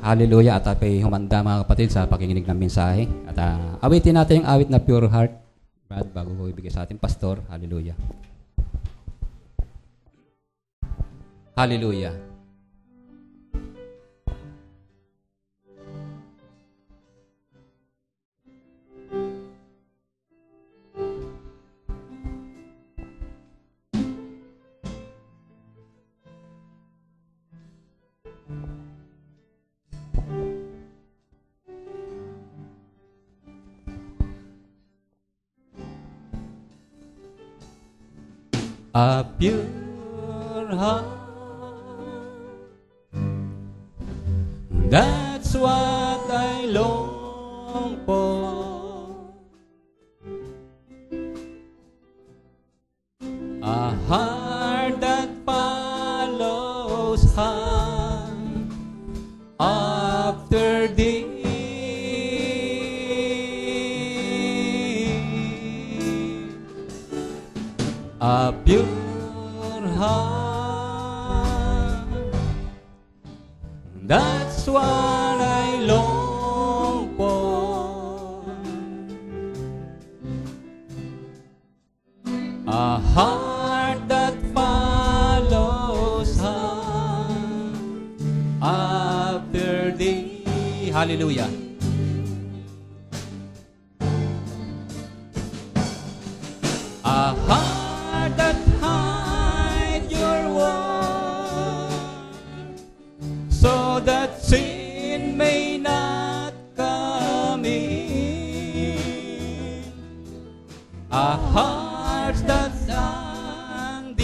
Hallelujah. At tayo'y humanda mga kapatid sa pakikinig ng mensahe. At awitin natin yung awit na Pure Heart. Brad, bago ko ibigay sa ating pastor. Hallelujah. Hallelujah. A pure heart, that's what I long for. A heart that follows hand after thee. A pure heart, that's what I long for. A heart that follows hand after thee. Hallelujah. A heart that hide your word, so that sin may not come in. A heart that's undivided,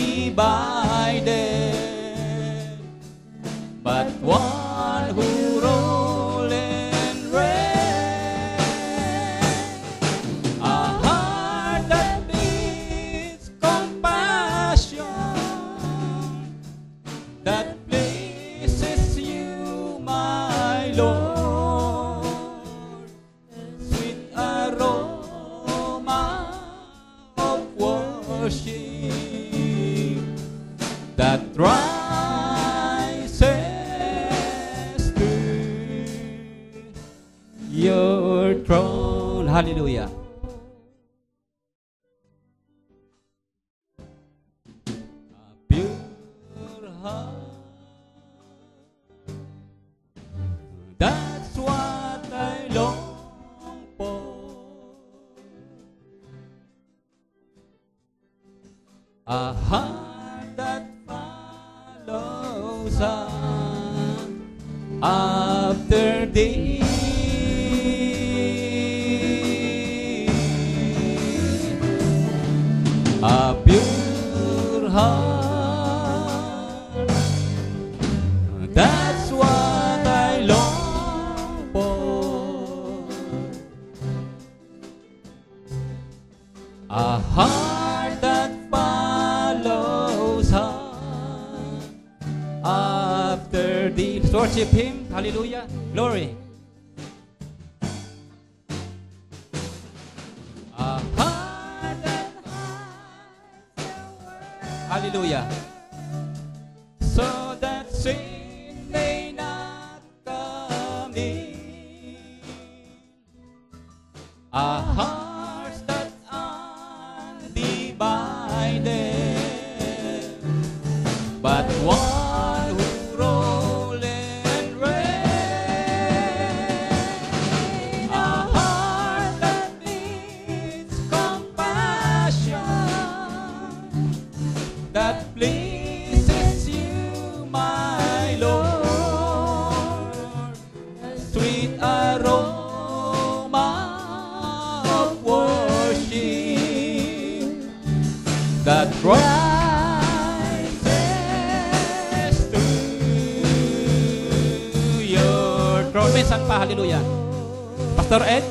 but one who roll and reign. A heart that needs compassion, that pleases you, my Lord. Sweet aroma of worship that rises to your throne. Hallelujah. A pure heart, that's what I long for. A heart that follows on after thee. A pure heart, that's what I long for. A heart that follows on after thee. Let's worship Him. Hallelujah. Glory. A heart that hides your word. Hallelujah. So that sin may not come in. A heart that's undivided, but one who roll and reign. A heart that needs compassion, that pleases you, my Lord. Sweet aroma of worship that rises to your throne. Minsan pa, hallelujah. Pastor Ed?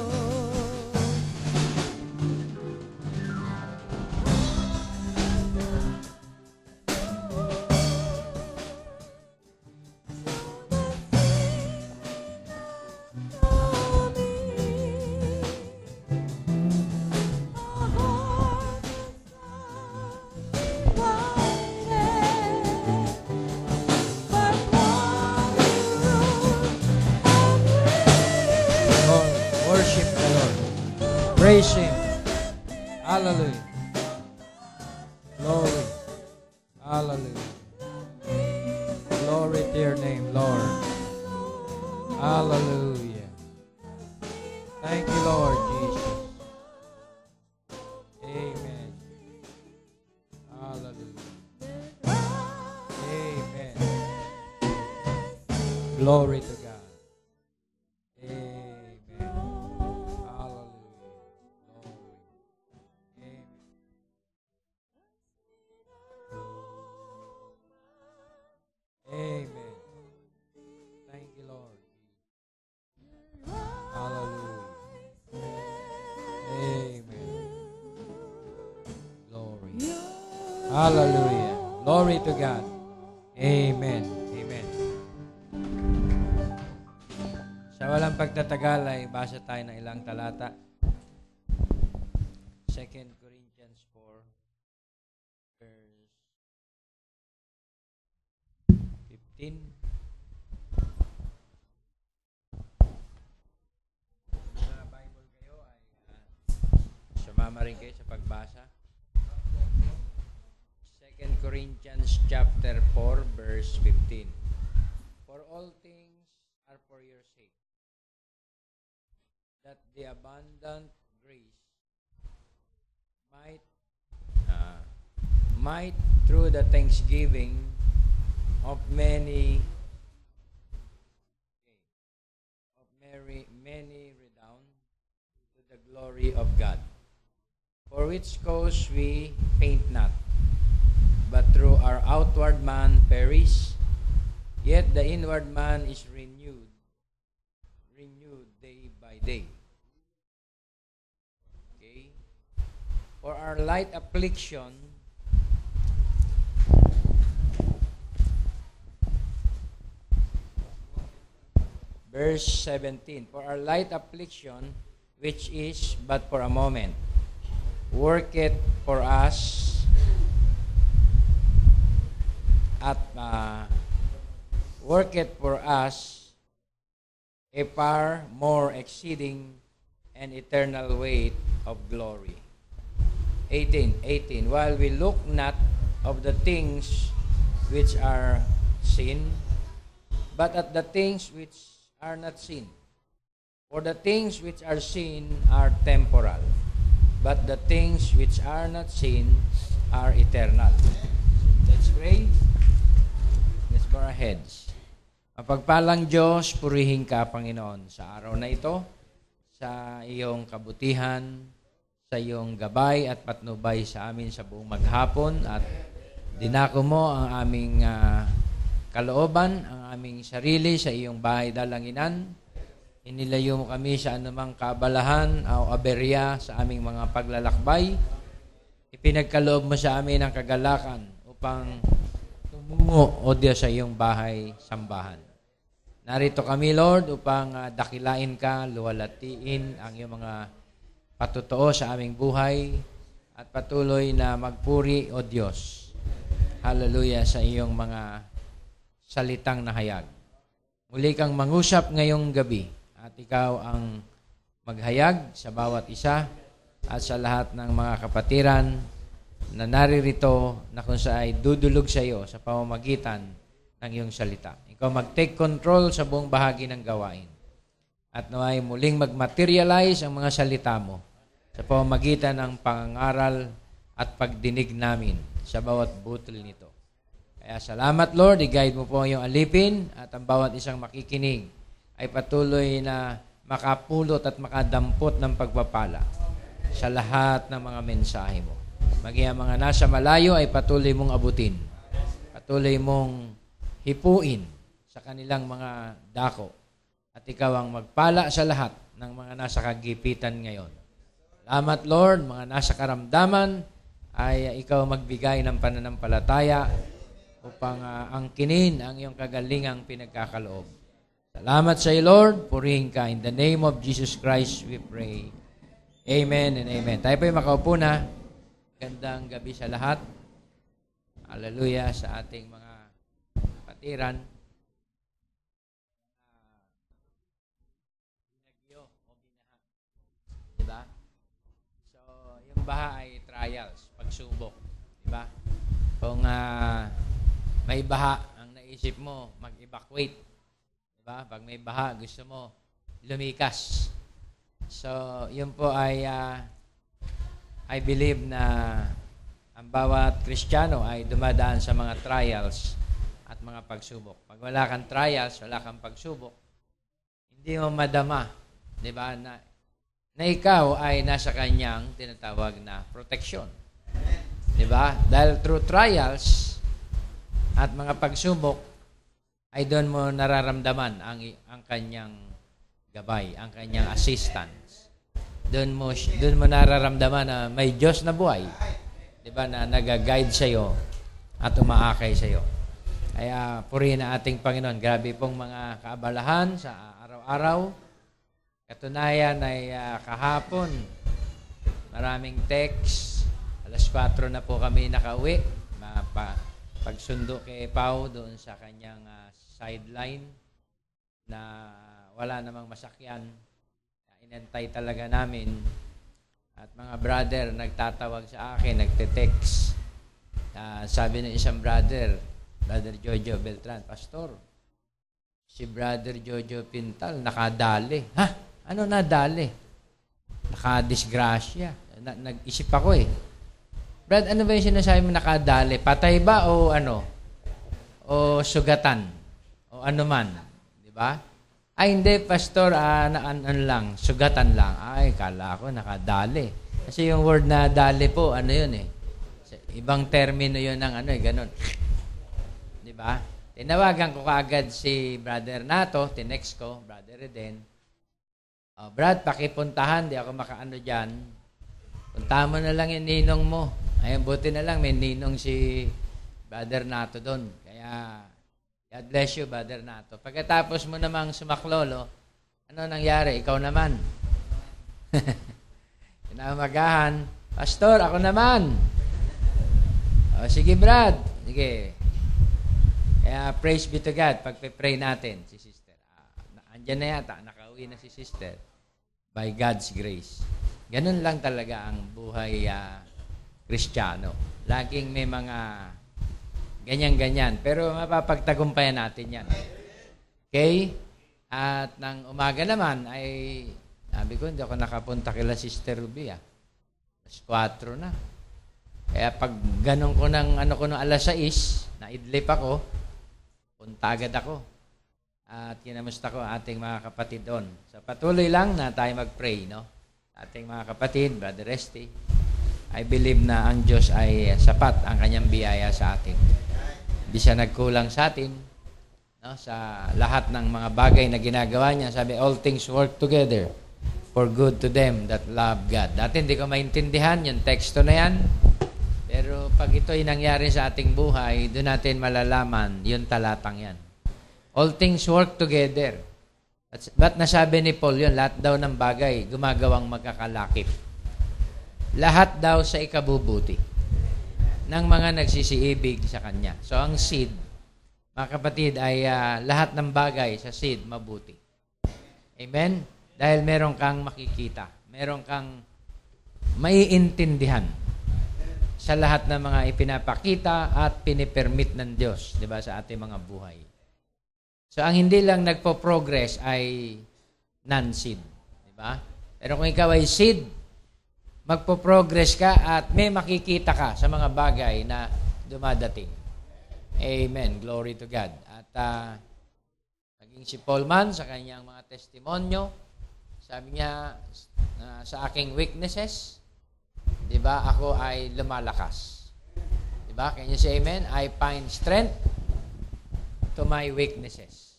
But one who Praise Him. Hallelujah. Glory. Hallelujah. Glory to your name, Lord. Hallelujah. Thank you, Lord Jesus. Amen. Hallelujah. Amen. Glory to God. Amen. Hallelujah. Glory. Amen. Amen. Thank you, Lord. Hallelujah. Amen. Glory. Hallelujah. Glory to God. Amen. Amen. Sa walang pagtatagal ay basa tayo ng ilang talata. 2 Corinthians 4 verse 15. Sa Bible kayo ay sumama rin kayo sa pagbasa. 2 Corinthians chapter 4 verse 15. For all things are for your sake, that the abundant grace might through the thanksgiving of many redound to the glory of God. For which cause we faint not, but through our outward man perish, yet the inward man is renewed day by day. Okay? For our light affliction, verse 17, for our light affliction, which is but for a moment, worketh for us a far more exceeding and eternal weight of glory. 18. While we look not of the things which are seen, but at the things which are not seen. For the things which are seen are temporal, but the things which are not seen are eternal. Let's pray. Let's bow our heads. Mapagpalang Diyos, purihin ka, Panginoon, sa araw na ito, sa iyong kabutihan, sa iyong gabay at patnubay sa amin sa buong maghapon, at dinako mo ang aming kalooban, ang aming sarili sa iyong bahay dalanginan. Inilayo mo kami sa anumang kaabalahan o aberya sa aming mga paglalakbay. Ipinagkaloob mo sa amin ang kagalakan upang tumungo, O Diyos, sa iyong bahay sambahan. Narito kami, Lord, upang dakilain ka, luwalatiin ang iyong mga patutuo sa aming buhay at patuloy na magpuri, O Diyos. Hallelujah sa iyong mga salitang nahayag. Muli kang mangusap ngayong gabi at ikaw ang maghayag sa bawat isa at sa lahat ng mga kapatiran na naririto na kung saan ay dudulog sa iyo sa pamamagitan ng iyong salita. Ikaw mag-take control sa buong bahagi ng gawain. At naway muling mag-materialize ang mga salita mo sa pamamagitan ng pangangaral at pagdinig namin sa bawat butil nito. Kaya salamat, Lord, i-guide mo po ang iyong alipin at ang bawat isang makikinig ay patuloy na makapulot at makadampot ng pagpapala sa lahat ng mga mensahe mo. Maging ang mga nasa malayo ay patuloy mong abutin. Patuloy mong hipuin sa kanilang mga dako. At ikaw ang magpala sa lahat ng mga nasa kagipitan ngayon. Salamat, Lord, mga nasa karamdaman ay ikaw magbigay ng pananampalataya upang angkinin ang iyong kagalingang pinagkakaloob. Salamat sa iyo, Lord. Purihin ka. In the name of Jesus Christ, we pray. Amen and amen. Tayo po'y makaupo na. Gandang gabi sa lahat. Hallelujah sa ating mga patiran. Binagyo o binaha. Diba? baha ay trials, pagsubok. Diba? Kung may baha, ang naisip mo, mag-evacuate. Diba? Pag may baha, gusto mo lumikas. So, yun po ay I believe na ang bawat Kristiyano ay dumadaan sa mga trials at mga pagsubok. Pag wala kang trials, wala kang pagsubok, hindi mo madama, di ba, na ikaw ay nasa kanyang tinatawag na protection. Di ba? Dahil through trials at mga pagsubok, ay doon mo nararamdaman ang kanyang gabay, ang kanyang assistance. Doon mo nararamdaman na may Diyos na buhay. Di ba, na nag-guide sa'yo at umaakay sa'yo. Kaya purihin na ating Panginoon. Grabe pong mga kaabalahan sa araw-araw. Katunayan ay kahapon, maraming text. 4:00 na po kami nakauwi. Pagsundo kay Pao doon sa kanyang sideline na wala namang masakyan. Inantay talaga namin. At mga brother, nagtatawag sa akin, nagte-text. Sabi ng isang brother, Brother Jojo Beltran, Pastor, si Brother Jojo Pintal, nakadali. Ha? Ano nadali? Nakadisgrasya. Nag-isip ako eh. Brad, ano ba yung sinasabi mo nakadali? Patay ba o ano? O sugatan? O ano man? Di ba? Ay, hindi, Pastor, ano lang, sugatan lang. Ay, kala ko nakadali. Kasi yung word na dali po, ano yun eh. Ibang termino yun ng ano eh, ganun. Di ba? Tinawagan ko kaagad si Brother Nato, tinext ko, Brother Eden. Brad, pakipuntahan, di ako makaano dyan. Puntahan mo na lang yung ninong mo. Ayun, buti na lang, may ninong si Brother Nato doon. Kaya, God bless you, Brother Nato. Pagkatapos mo namang sumaklolo, ano nangyari? Ikaw naman. Kinamagahan, Pastor, ako naman. Sige, Brad. Sige. Kaya praise be to God. Pagpe-pray natin, si Sister. Andyan na yata, nakauwi na si Sister. By God's grace. Ganun lang talaga ang buhay Kristiyano. Laging may mga ganyan-ganyan. Pero mapapagtagumpayan natin yan. Okay? At nang umaga naman ay, sabi ko, hindi ako nakapunta kila Sister Ruby. 4 na. Kaya pag ganun ko ng alas 6, naidlip ako, punta agad ako. At kinamusta ko ating mga kapatid doon. So patuloy lang na tayo mag-pray, no? Ating mga kapatid, Brother Resty, I believe na ang Diyos ay sapat ang kanyang biyaya sa atin. Hindi siya nagkulang sa atin, no? Sa lahat ng mga bagay na ginagawa niya. Sabi, all things work together for good to them that love God. Dati hindi ko maintindihan yung teksto na yan. Pero pag ito'y nangyari sa ating buhay, doon natin malalaman yung talatang yan. All things work together. Ba't nasabi ni Paul yun? Lahat daw ng bagay gumagawang magkakalakip. Lahat daw sa ikabubuti ng mga nagsisiibig sa Kanya. So ang seed, mga kapatid, ay lahat ng bagay sa seed mabuti. Amen? Dahil meron kang makikita. Meron kang maiintindihan sa lahat ng mga ipinapakita at pinipermit ng Diyos, di ba, sa ating mga buhay. So, ang hindi lang nagpo-progress ay non-seed. Di ba? Pero kung ikaw ay seed, magpo-progress ka at may makikita ka sa mga bagay na dumadating. Amen. Glory to God. At naging si Paul man sa kanyang mga testimonyo, sabi niya, sa aking weaknesses, di ba, ako ay lumalakas. Di ba? Can you say amen? I find strength to my weaknesses.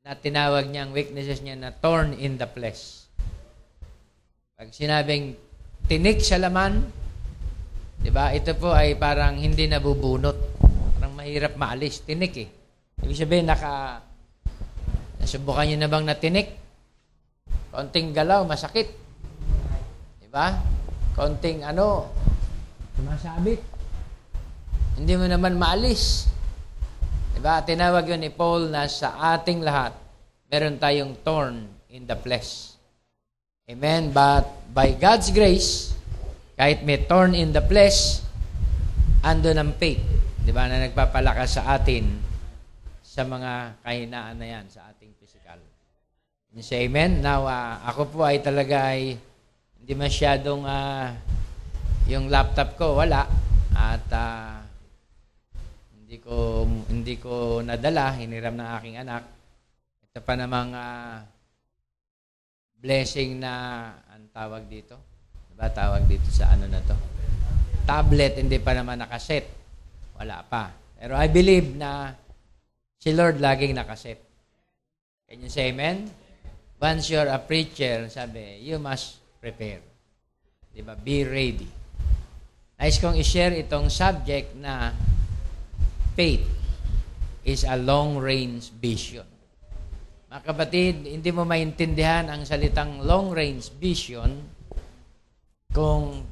Na tinawag niyang weaknesses niya na thorn in the flesh. Pag sinabing tinik sa laman, di ba? Ito po ay parang hindi nabubunot. Parang mahirap maalis. Tinik eh. Ibig sabihin, nasubukan niyo na bang natinik? Konting galaw, masakit. Di ba? Konting sumasabit. Hindi mo naman maalis. Diba? Tinawag yun ni Paul na sa ating lahat, meron tayong thorn in the flesh. Amen? But by God's grace, Kahit may thorn in the flesh, ando ng faith. Di ba? Na nagpapalakas sa atin sa mga kahinaan na yan sa ating physical. Can you say amen? Now, ako po ay talaga ay hindi masyadong yung laptop ko, wala. At hindi ko nadala, hiniram ng aking anak. Ito pa namang blessing na ang tawag dito. Diba tawag dito sa ano na to? Tablet, hindi pa naman nakaset. Wala pa. Pero I believe na si Lord laging nakaset. Can you say amen? Once you're a preacher, sabi, you must prepare. Diba? Be ready. Nice kong i-share itong subject na faith is a long-range vision. Mga kapatid, hindi mo maintindihan ang salitang long-range vision kung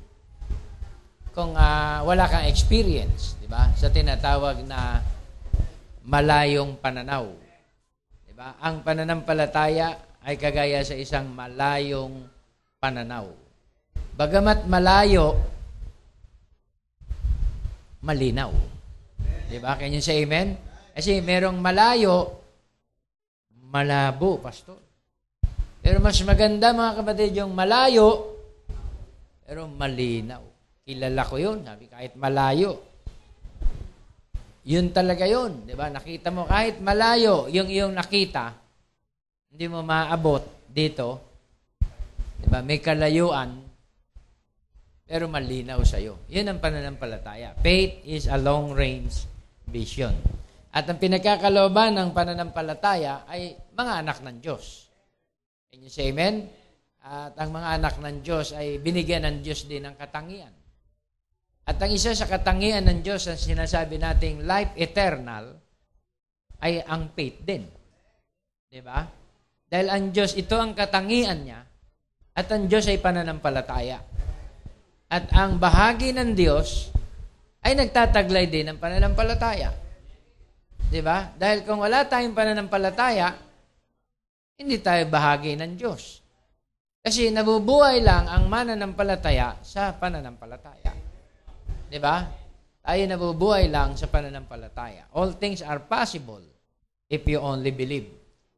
wala kang experience, di ba? Sa tinatawag na malayong pananaw. Di ba? Ang pananampalataya ay kagaya sa isang malayong pananaw. Bagamat malayo, malinaw. Di ba? Can you say amen? Kasi merong malayo, malabo, pastor. Pero mas maganda, mga kapatid, yung malayo, pero malinaw. Kilala ko yun. Sabi, kahit malayo. Yun talaga yun. Di ba? Nakita mo, kahit malayo, yung iyong nakita, hindi mo maabot dito. Di ba? May kalayuan, pero malinaw sa'yo. Yun ang pananampalataya. Faith is a long-range vision. At ang pinagkakalooban ng pananampalataya ay mga anak ng Diyos. Can you say amen? At ang mga anak ng Diyos ay binigyan ng Diyos din ng katangian. At ang isa sa katangian ng Diyos na sinasabi nating life eternal ay ang faith din. Di ba? Dahil ang Diyos, ito ang katangian niya at ang Diyos ay pananampalataya. At ang bahagi ng Diyos ay nagtataglay din ng pananampalataya. Di ba? Dahil kung wala tayong pananampalataya, hindi tayo bahagi ng Diyos. Kasi nabubuhay lang ang mananampalataya sa pananampalataya. Di ba? Tayo nabubuhay lang sa pananampalataya. All things are possible if you only believe.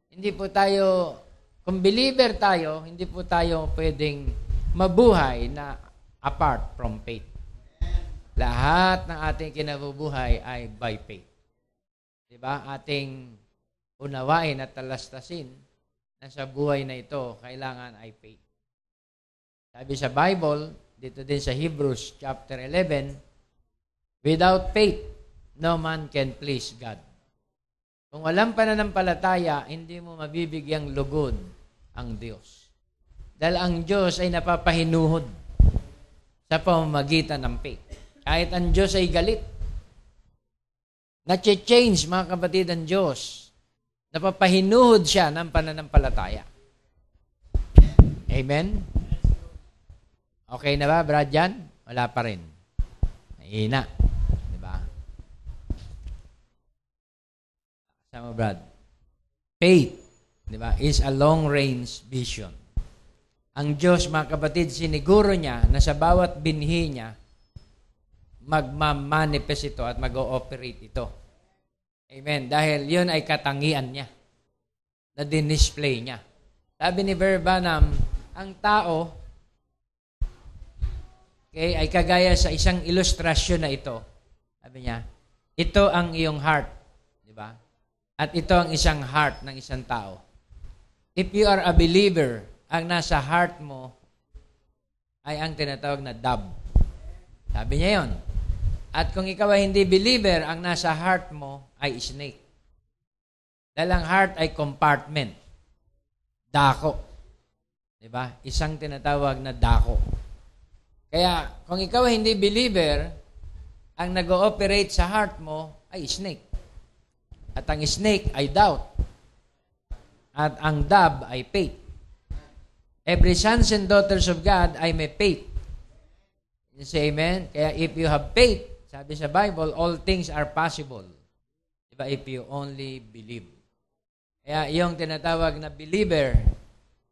Hindi po tayo, kung believer tayo, hindi po tayo pwedeng mabuhay na apart from faith. Lahat ng ating kinabubuhay ay by faith. Diba? Ating unawain at talastasin na sa buhay na ito, kailangan ay faith. Sabi sa Bible, dito din sa Hebrews chapter 11, without faith, no man can please God. Kung walang pananampalataya, hindi mo mabibigyang lugod ang Diyos. Dahil ang Diyos ay napapahinuhod sa pamamagitan ng faith. Kahit ang Diyos ay galit, na-change, mga kapatid, ang Diyos. Napapahinuhod siya ng pananampalataya. Amen? Okay na ba, Brad Jan? Wala pa rin. Mahina. Diba? Sama, Brad. Faith, diba, is a long-range vision. Ang Diyos, mga kapatid, siniguro niya na sa bawat binhi niya, magmamanifest ito at mag-ooperate ito. Amen. Dahil yun ay katangian niya na din-display niya. Sabi ni Verbanam, ang tao ay kagaya sa isang ilustrasyon na ito. Sabi niya, ito ang iyong heart. Di ba? At ito ang isang heart ng isang tao. If you are a believer, ang nasa heart mo ay ang tinatawag na dove. Sabi niya yon. At kung ikaw ay hindi believer, ang nasa heart mo ay snake. Dahil ang heart ay compartment. Dako. Diba? Isang tinatawag na dako. Kaya, kung ikaw ay hindi believer, ang nag-ooperate sa heart mo ay snake. At ang snake ay doubt. At ang dove ay faith. Every sons and daughters of God ay may faith. You say amen? Kaya if you have faith, sabi sa Bible, all things are possible. Diba? If you only believe. Kaya yung tinatawag na believer,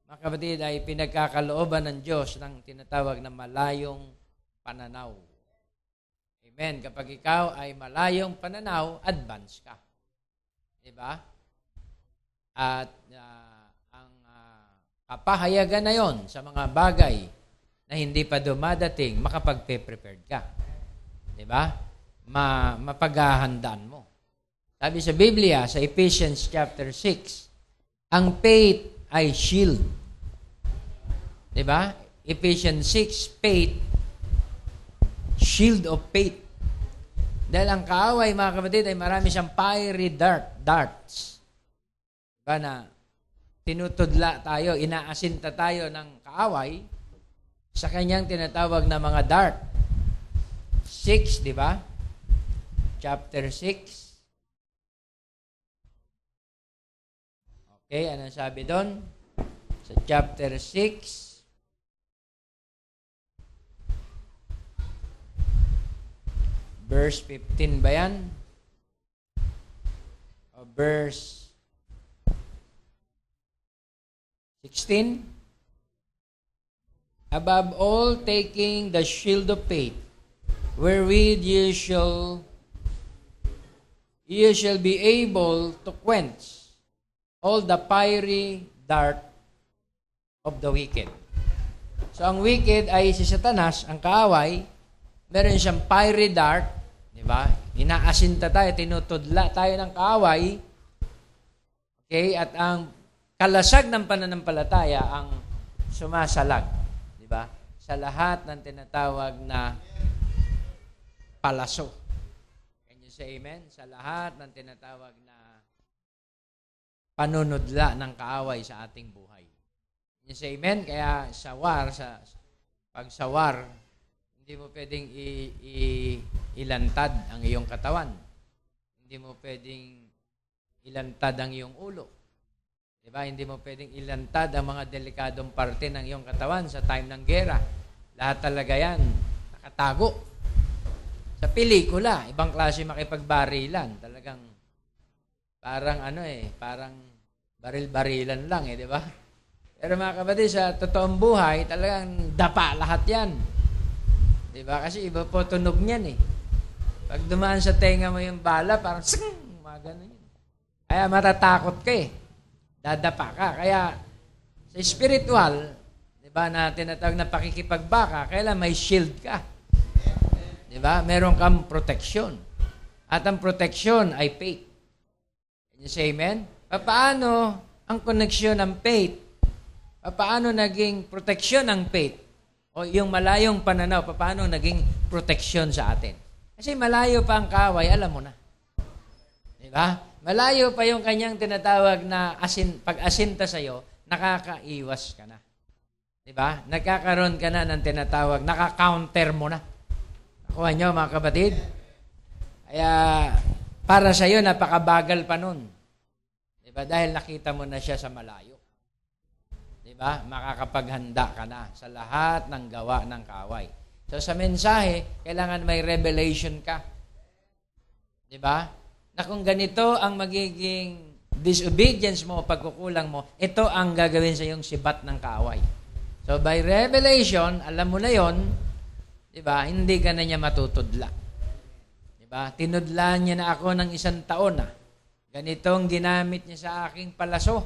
mga kapatid, ay pinagkakalooban ng Diyos ng tinatawag na malayong pananaw. Amen. Kapag ikaw ay malayong pananaw, advance ka. Diba? At ang kapahayagan na yon sa mga bagay na hindi pa dumadating, makapagpe-prepared ka. Diba? Mapaghahandaan mo. Sabi sa Biblia, sa Ephesians chapter 6, ang faith ay shield. Diba? Ephesians 6, faith, shield of faith. Dahil ang kaaway, mga kapatid, ay marami siyang fiery darts. Diba na tinutudla tayo, inaasinta tayo ng kaaway sa kanyang tinatawag na mga dart. 6, di ba? Chapter 6. Okay, anong sabi doon? Sa chapter 6, verse 15 ba yan? O verse 16? Above all, taking the shield of faith, wherewith ye shall be able to quench all the fiery dart of the wicked. So, ang wicked ay si Satanas, ang kaaway, meron siyang fiery dart, di ba? Inaasinta tayo, tinutudla tayo ng kaaway. Okay? At ang kalasag ng pananampalataya ang sumasalag, di ba? Sa lahat ng tinatawag na palaso. Can you say amen? Sa lahat ng tinatawag na panunudla ng kaaway sa ating buhay. Can you say amen? Kaya pag sa war, hindi mo pwedeng ilantad ang iyong katawan. Hindi mo pwedeng ilantad ang iyong ulo. Diba? Hindi mo pwedeng ilantad ang mga delikadong parte ng iyong katawan sa time ng gera. Lahat talaga yan, nakatago. Sa pelikula, ibang klase makipagbarilan. Talagang, parang baril-barilan lang, di ba? Pero mga kapatid, sa totoong buhay, talagang dapa lahat yan. Diba? Kasi iba po tunog niyan eh. Pag dumaan sa tenga mo yung bala, parang mga ganun yun. Kaya matatakot ka eh. Dadapa ka. Kaya sa spiritual, diba, na tinatawag na pakikipagbaka, kailan may shield ka. Diba? Meron kang protection. At ang protection ay faith. Can you say amen? Paano ang koneksyon ng faith? Paano naging protection ng faith? O yung malayong pananaw, paano naging proteksyon sa atin? Kasi malayo pa ang kaaway, alam mo na. Diba? Malayo pa yung kanyang tinatawag na pag-asinta sa'yo, nakakaiwas ka na. Diba? Nagkakaroon ka na ng tinatawag, naka-counter mo na. Nakuha nyo, mga kapatid? Kaya, para sa'yo, napakabagal pa nun. Diba? Dahil nakita mo na siya sa malayo. Diba? Makakapaghanda ka na sa lahat ng gawa ng kaaway. So sa mensahe, kailangan may revelation ka. Diba? Na kung ganito ang magiging disobedience mo o pagkukulang mo, ito ang gagawin sa iyong sibat ng kaaway. So by revelation, alam mo na yon, diba? Hindi ka na niya matutudla. Diba? Tinudlaan niya na ako ng 1 taon na. Ganitong ginamit niya sa aking palaso.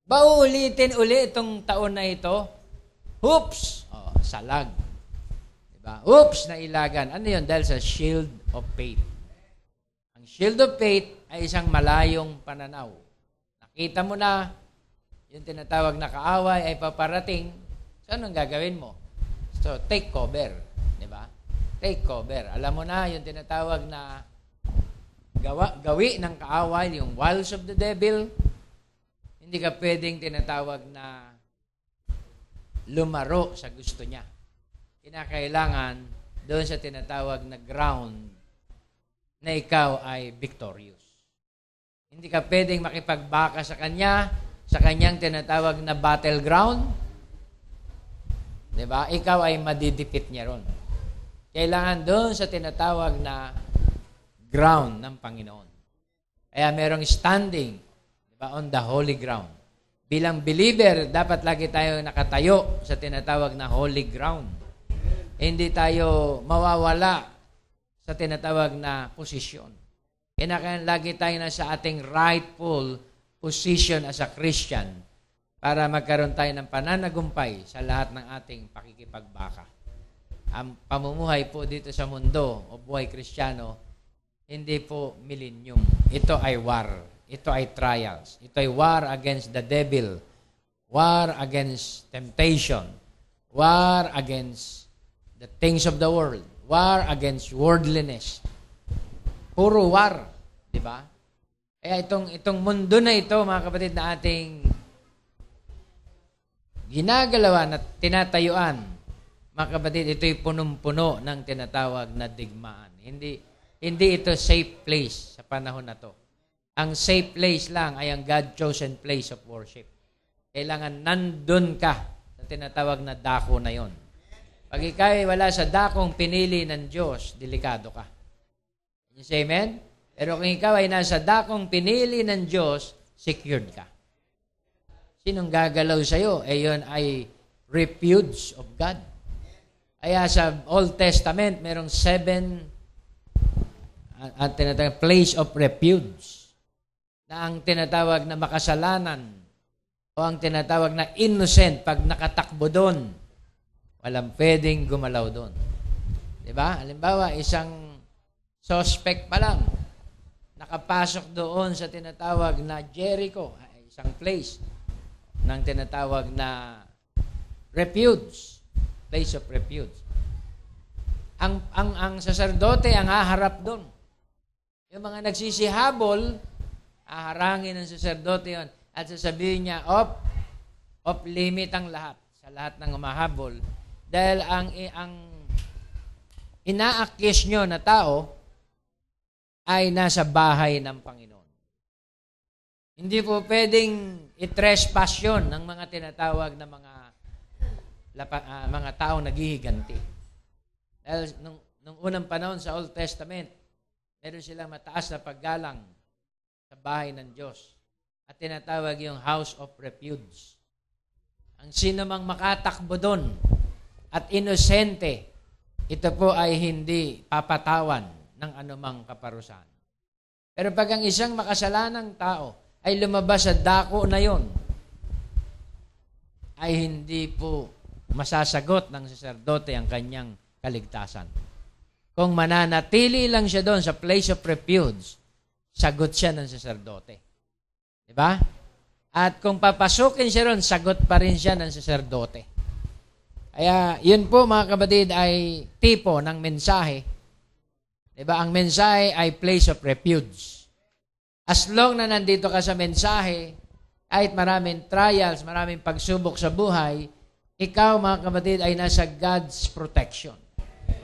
Baulitin uli itong taon na ito. Oops! Salag. Diba? Oops! Nailagan. Ano yun? Dahil sa shield of faith. Ang shield of faith ay isang malayong pananaw. Nakita mo na yung tinatawag na kaaway ay paparating. So, anong gagawin mo? So, take cover. Diba? Take cover. Alam mo na yung tinatawag na gawi ng kaaway, yung wiles of the devil. Hindi ka pwedeng tinatawag na lumaro sa gusto niya. Kinakailangan doon sa tinatawag na ground na ikaw ay victorious. Hindi ka pwedeng makipagbaka sa kanya, sa kanyang tinatawag na battleground. Diba? Ikaw ay madidipit niya ron. Kailangan doon sa tinatawag na ground ng Panginoon. Kaya merong standing on the holy ground. Bilang believer, dapat lagi tayo nakatayo sa tinatawag na holy ground. hindi tayo mawawala sa tinatawag na posisyon. Kailangan lagi tayo na sa ating rightful position as a Christian para magkaroon tayo ng pananagumpay sa lahat ng ating pakikipagbaka. Ang pamumuhay po dito sa mundo o buhay Kristiyano, hindi po millennium. Ito ay war. Ito ay trials. Ito ay war against the devil. War against temptation. War against the things of the world. War against worldliness. Puro war. Di ba? Kaya itong mundo na ito, mga kapatid, na ating ginagalawan at tinatayuan, mga kapatid, ito'y punong-puno ng tinatawag na digmaan. Hindi ito safe place sa panahon na to. Ang safe place lang ay ang God-chosen place of worship. Kailangan nandun ka sa tinatawag na dako na yon. Pag ikaw ay wala sa dakong pinili ng Diyos, delikado ka. Can you say amen? Pero kung ikaw ay nasa dakong pinili ng Diyos, secured ka. Sinong gagalaw sa'yo? Yun ay refuge of God. Kaya sa Old Testament, merong 7 tinatawag place of refuge na ang tinatawag na makasalanan o ang tinatawag na innocent pag nakatakbo doon, walang pwedeng gumalaw doon. Diba? Halimbawa, isang suspect pa lang nakapasok doon sa tinatawag na Jericho, isang place ng tinatawag na refuge, place of refuge. Ang saserdote ang haharap doon. Yung mga nagsisihabol, haharangin ng saserdote yon at sasabihin niya, off limit ang lahat sa lahat ng umahabol. Dahil ang ina-accuse nyo na tao ay nasa bahay ng Panginoon. Hindi po pwedeng i-trespass yun ng mga tinatawag na mga taong naghihiganti. Dahil nung unang panahon sa Old Testament, meron silang mataas na paggalang sa bahay ng Diyos at tinatawag yung house of refuge. Ang sino mang makatakbo doon at inosente, ito po ay hindi papatawan ng anumang kaparusahan. Pero pag ang isang makasalanang tao ay lumabas sa dako na yon, ay hindi po masasagot ng saserdote ang kanyang kaligtasan. Kung mananatili lang siya doon sa place of refuge, sagot siya ng saserdote. Diba? At kung papasukin siya doon, sagot pa rin siya ng saserdote. Kaya yun po, mga kapatid, ay tipo ng mensahe. Diba? Ang mensahe ay place of refuge. As long na nandito ka sa mensahe, kahit maraming trials, maraming pagsubok sa buhay, ikaw, mga kapatid, ay nasa God's protection.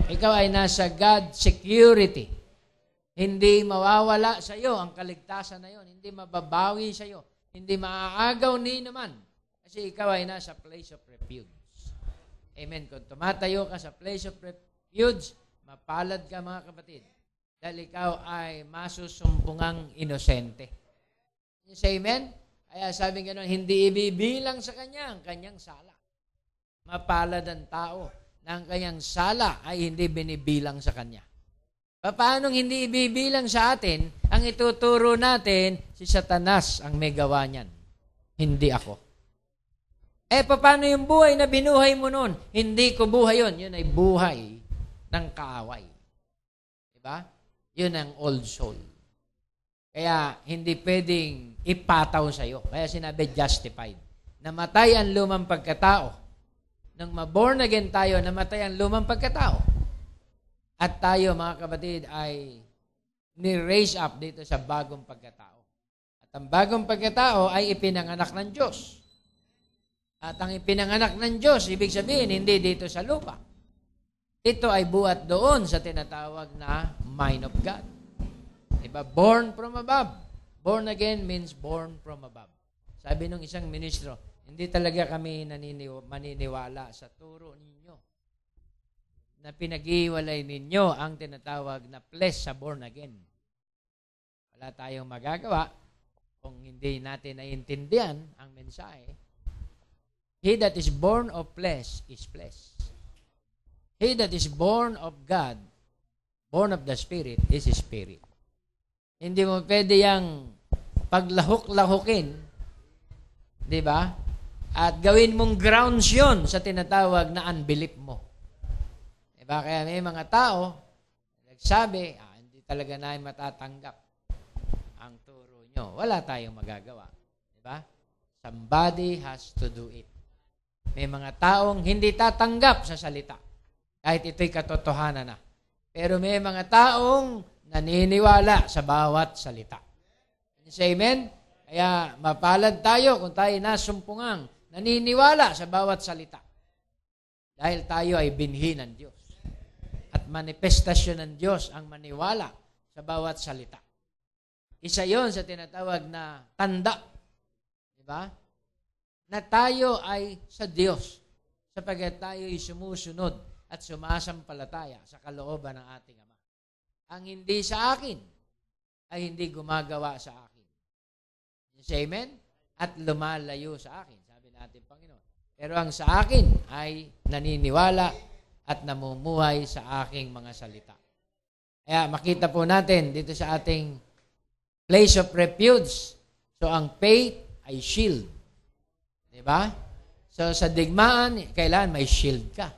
Ikaw ay nasa God's security. Hindi mawawala sa iyo ang kaligtasan na yon. Hindi mababawi sa iyo. Hindi maaagaw ni naman. Kasi ikaw ay nasa place of refuge. Amen. Kung tumatayo ka sa place of refuge, mapalad ka, mga kapatid. Dahil ikaw ay masusumpungang inosente. You say amen? Kaya sabi nga nun, hindi ibibilang sa kanya ang kanyang sala. Mapalad ang tao na ang kanyang sala ay hindi binibilang sa kanya. Paano hindi ibibilang sa atin, ang ituturo natin, si Satanas ang may gawa niyan. Hindi ako. Paano yung buhay na binuhay mo noon? Hindi ko buhay yun. Yun ay buhay ng kaaway. Diba? Yun ang old soul. Kaya hindi pwedeng ipataw sa'yo. Kaya sinabi justified. Namatay ang lumang pagkatao. Nang ma-born again tayo, namatay ang lumang pagkatao. At tayo, mga kapatid, ay ni-raise up dito sa bagong pagkatao. At ang bagong pagkatao ay ipinanganak ng Diyos. At ang ipinanganak ng Diyos, ibig sabihin, hindi dito sa lupa. Ito ay buhat doon sa tinatawag na mind of God. Diba? Born from above. Born again means born from above. Sabi nung isang ministro, hindi talaga kami maniniwala sa turo ninyo na pinag-iwalay ninyo ang tinatawag na flesh sa born again. Wala tayong magagawa kung hindi natin naiintindihan ang mensahe. He that is born of flesh is flesh. He that is born of God, born of the Spirit, is Spirit. Hindi mo pwede yang paglahok-lahokin, di ba? At gawin mong grounds yun sa tinatawag na unbelief mo. Di ba? Kaya may mga tao, nagsabi, hindi talaga na matatanggap ang turo nyo. Wala tayong magagawa. Di ba? Somebody has to do it. May mga taong hindi tatanggap sa salita. Kahit ito'y katotohanan na. Pero may mga taong naniniwala sa bawat salita. Say amen? Kaya mapalad tayo kung tayo nasumpungang naniniwala sa bawat salita. Dahil tayo ay binhi ng Diyos. At manifestasyon ng Diyos ang maniwala sa bawat salita. Isa yon sa tinatawag na tanda. Diba? Na tayo ay sa Diyos sapagkat tayo ay sumusunod at sumasampalataya sa kalooban ng ating Ama. Ang hindi sa akin ay hindi gumagawa sa akin. Say amen? At lumalayo sa akin, sabi natin Panginoon. Pero ang sa akin ay naniniwala at namumuhay sa aking mga salita. Kaya makita po natin dito sa ating place of refuge. So ang faith ay shield. Diba? So sa digmaan, kailangan may shield ka.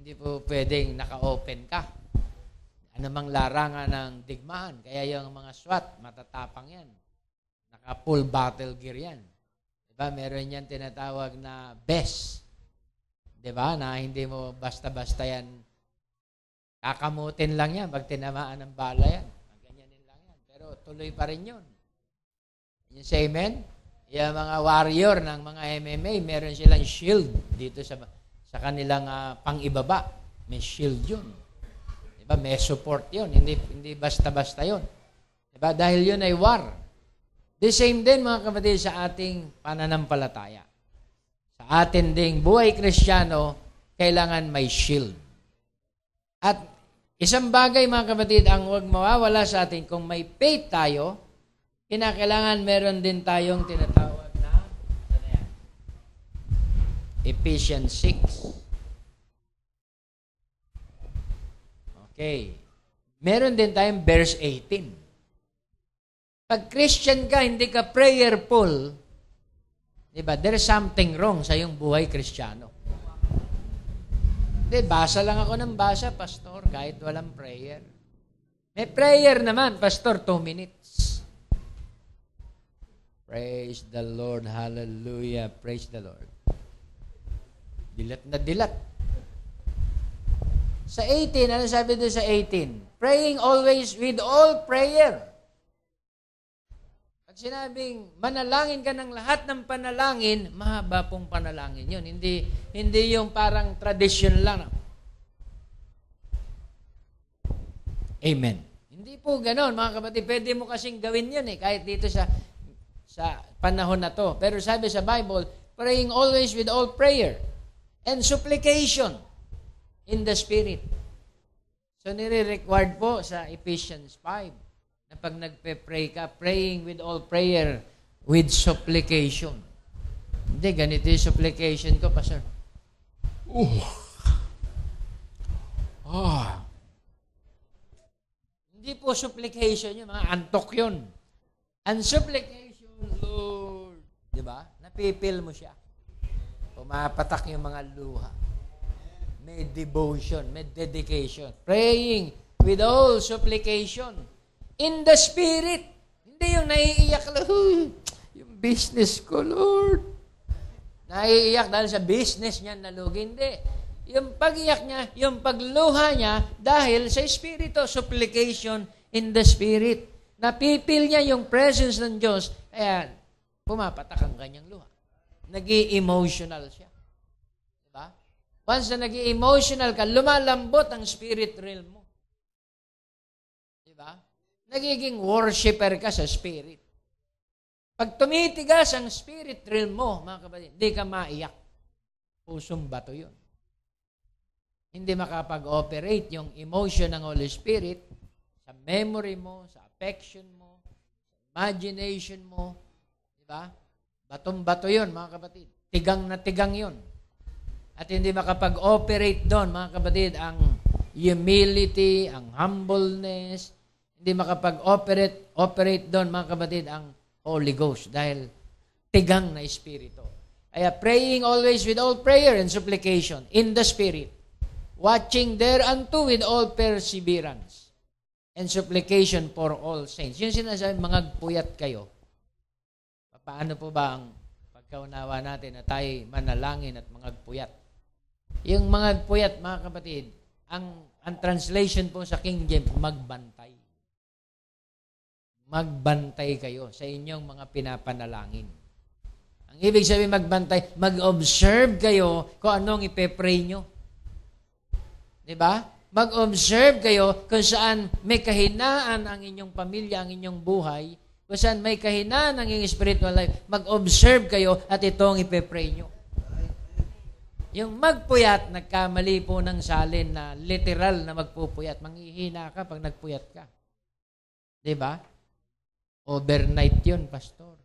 Hindi po pwedeng naka-open ka. Anumang larangan ng digmaan. Kaya yung mga SWAT, matatapang yan. Naka-full battle gear yan. Diba? Meron yan tinatawag na vest. Diba? Na hindi mo basta-basta yan. Kakamutin lang yan pag tinamaan ng bala yan. Ganyanin lang yan. Pero tuloy pa rin yun. Yung say amen? Yung mga warrior ng mga MMA, meron silang shield dito sa kanilang pang-ibaba. May shield yun. Diba? May support yun. Hindi basta-basta yun. Diba? Dahil yun ay war. The same din, mga kapatid, sa ating pananampalataya. Sa atin ding buhay Kristiyano, kailangan may shield. At isang bagay, mga kapatid, ang huwag mawawala sa atin, kung may faith tayo, kinakailangan meron din tayong tinatawag na Ephesians 6. Okay. Meron din tayong verse 18. Pag Christian ka, hindi ka prayerful, diba? There's something wrong sa iyong buhay Kristiyano. Hindi, basa lang ako ng basa, pastor, kahit walang prayer. May prayer naman, pastor, 2 minutes. Praise the Lord, hallelujah, praise the Lord. Dilat na dilat. Sa 18, ano sabi doon sa 18? Praying always with all prayer. Pag sinabing manalangin ka ng lahat ng panalangin, mahaba pong panalangin yun. Hindi yung parang tradition lang. Amen. Hindi po ganon, mga kapatid. Pwede mo kasing gawin yun kahit dito sa panahon na to. Pero sabi sa Bible, praying always with all prayer and supplication in the Spirit. So, nire-required po sa Ephesians 5 na pag nagpe-pray ka, praying with all prayer with supplication. Hindi, ganito yung supplication ko, Pastor. Hindi po supplication yun, mga antok yun. And supplication, Lord. Diba? Napipil mo siya. Pumapatak yung mga luha. May devotion, may dedication. Praying with all supplication in the Spirit. Hindi yung naiiyak lang, yung business ko, Lord. Naiiyak dahil sa business niya nalugi. Hindi. Yung pag-iyak niya, yung pagluha niya, dahil sa Espiritu, supplication in the Spirit. Napipil niya yung presence ng Diyos, kaya pumapatak ang kanyang luha. Nag-i-emotional siya. Diba? Once na nag-i-emotional ka, lumalambot ang spirit realm mo. Diba? Nagiging worshiper ka sa spirit. Pag tumitigas ang spirit realm mo, mga kapatid, hindi ka maiyak. Pusong bato yun. Hindi makapag-operate yung emotion ng Holy Spirit sa memory mo, sa affection mo, sa imagination mo. Diba? Batong-bato yun, mga kapatid. Tigang na tigang yun. At hindi makapag-operate doon, mga kapatid, ang humility, ang humbleness, hindi makapag-operate doon, mga kapatid, ang Holy Ghost dahil tigang na espiritu. Kaya praying always with all prayer and supplication in the Spirit, watching thereunto with all perseverance and supplication for all saints. Yung sinasabi, mangagpuyat kayo. Paano po ba ang pagkaunawa natin na tayo manalangin at mangagpuyat? Yung mangagpuyat, mga kapatid, ang translation po sa King James, magbantay. Magbantay kayo sa inyong mga pinapanalangin. Ang ibig sabihin magbantay, mag-observe kayo kung anong ipe-pray nyo. Diba? Mag-observe kayo kung saan may kahinaan ang inyong pamilya, ang inyong buhay, kung saan may kahinaan ang inyong spiritual life. Mag-observe kayo at ito ang ipe-pray nyo. Yung magpuyat, nagkamali po ng salin na literal na magpupuyat. Manghihina ka pag nagpuyat ka. Diba? Overnight yun, pastor.